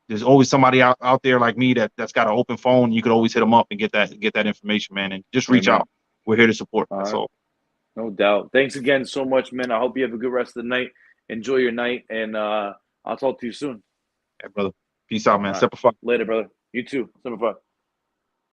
There's always somebody out there like me that's got an open phone. You could always hit them up and get that information, man. And just reach Amen. out. We're here to support. All That's right. all. No doubt. Thanks again so much, man. I hope you have a good rest of the night. Enjoy your night, and I'll talk to you soon. Yeah, brother. Peace out, man. All right. Semper Fi. Later, brother. You too. Semper Fi.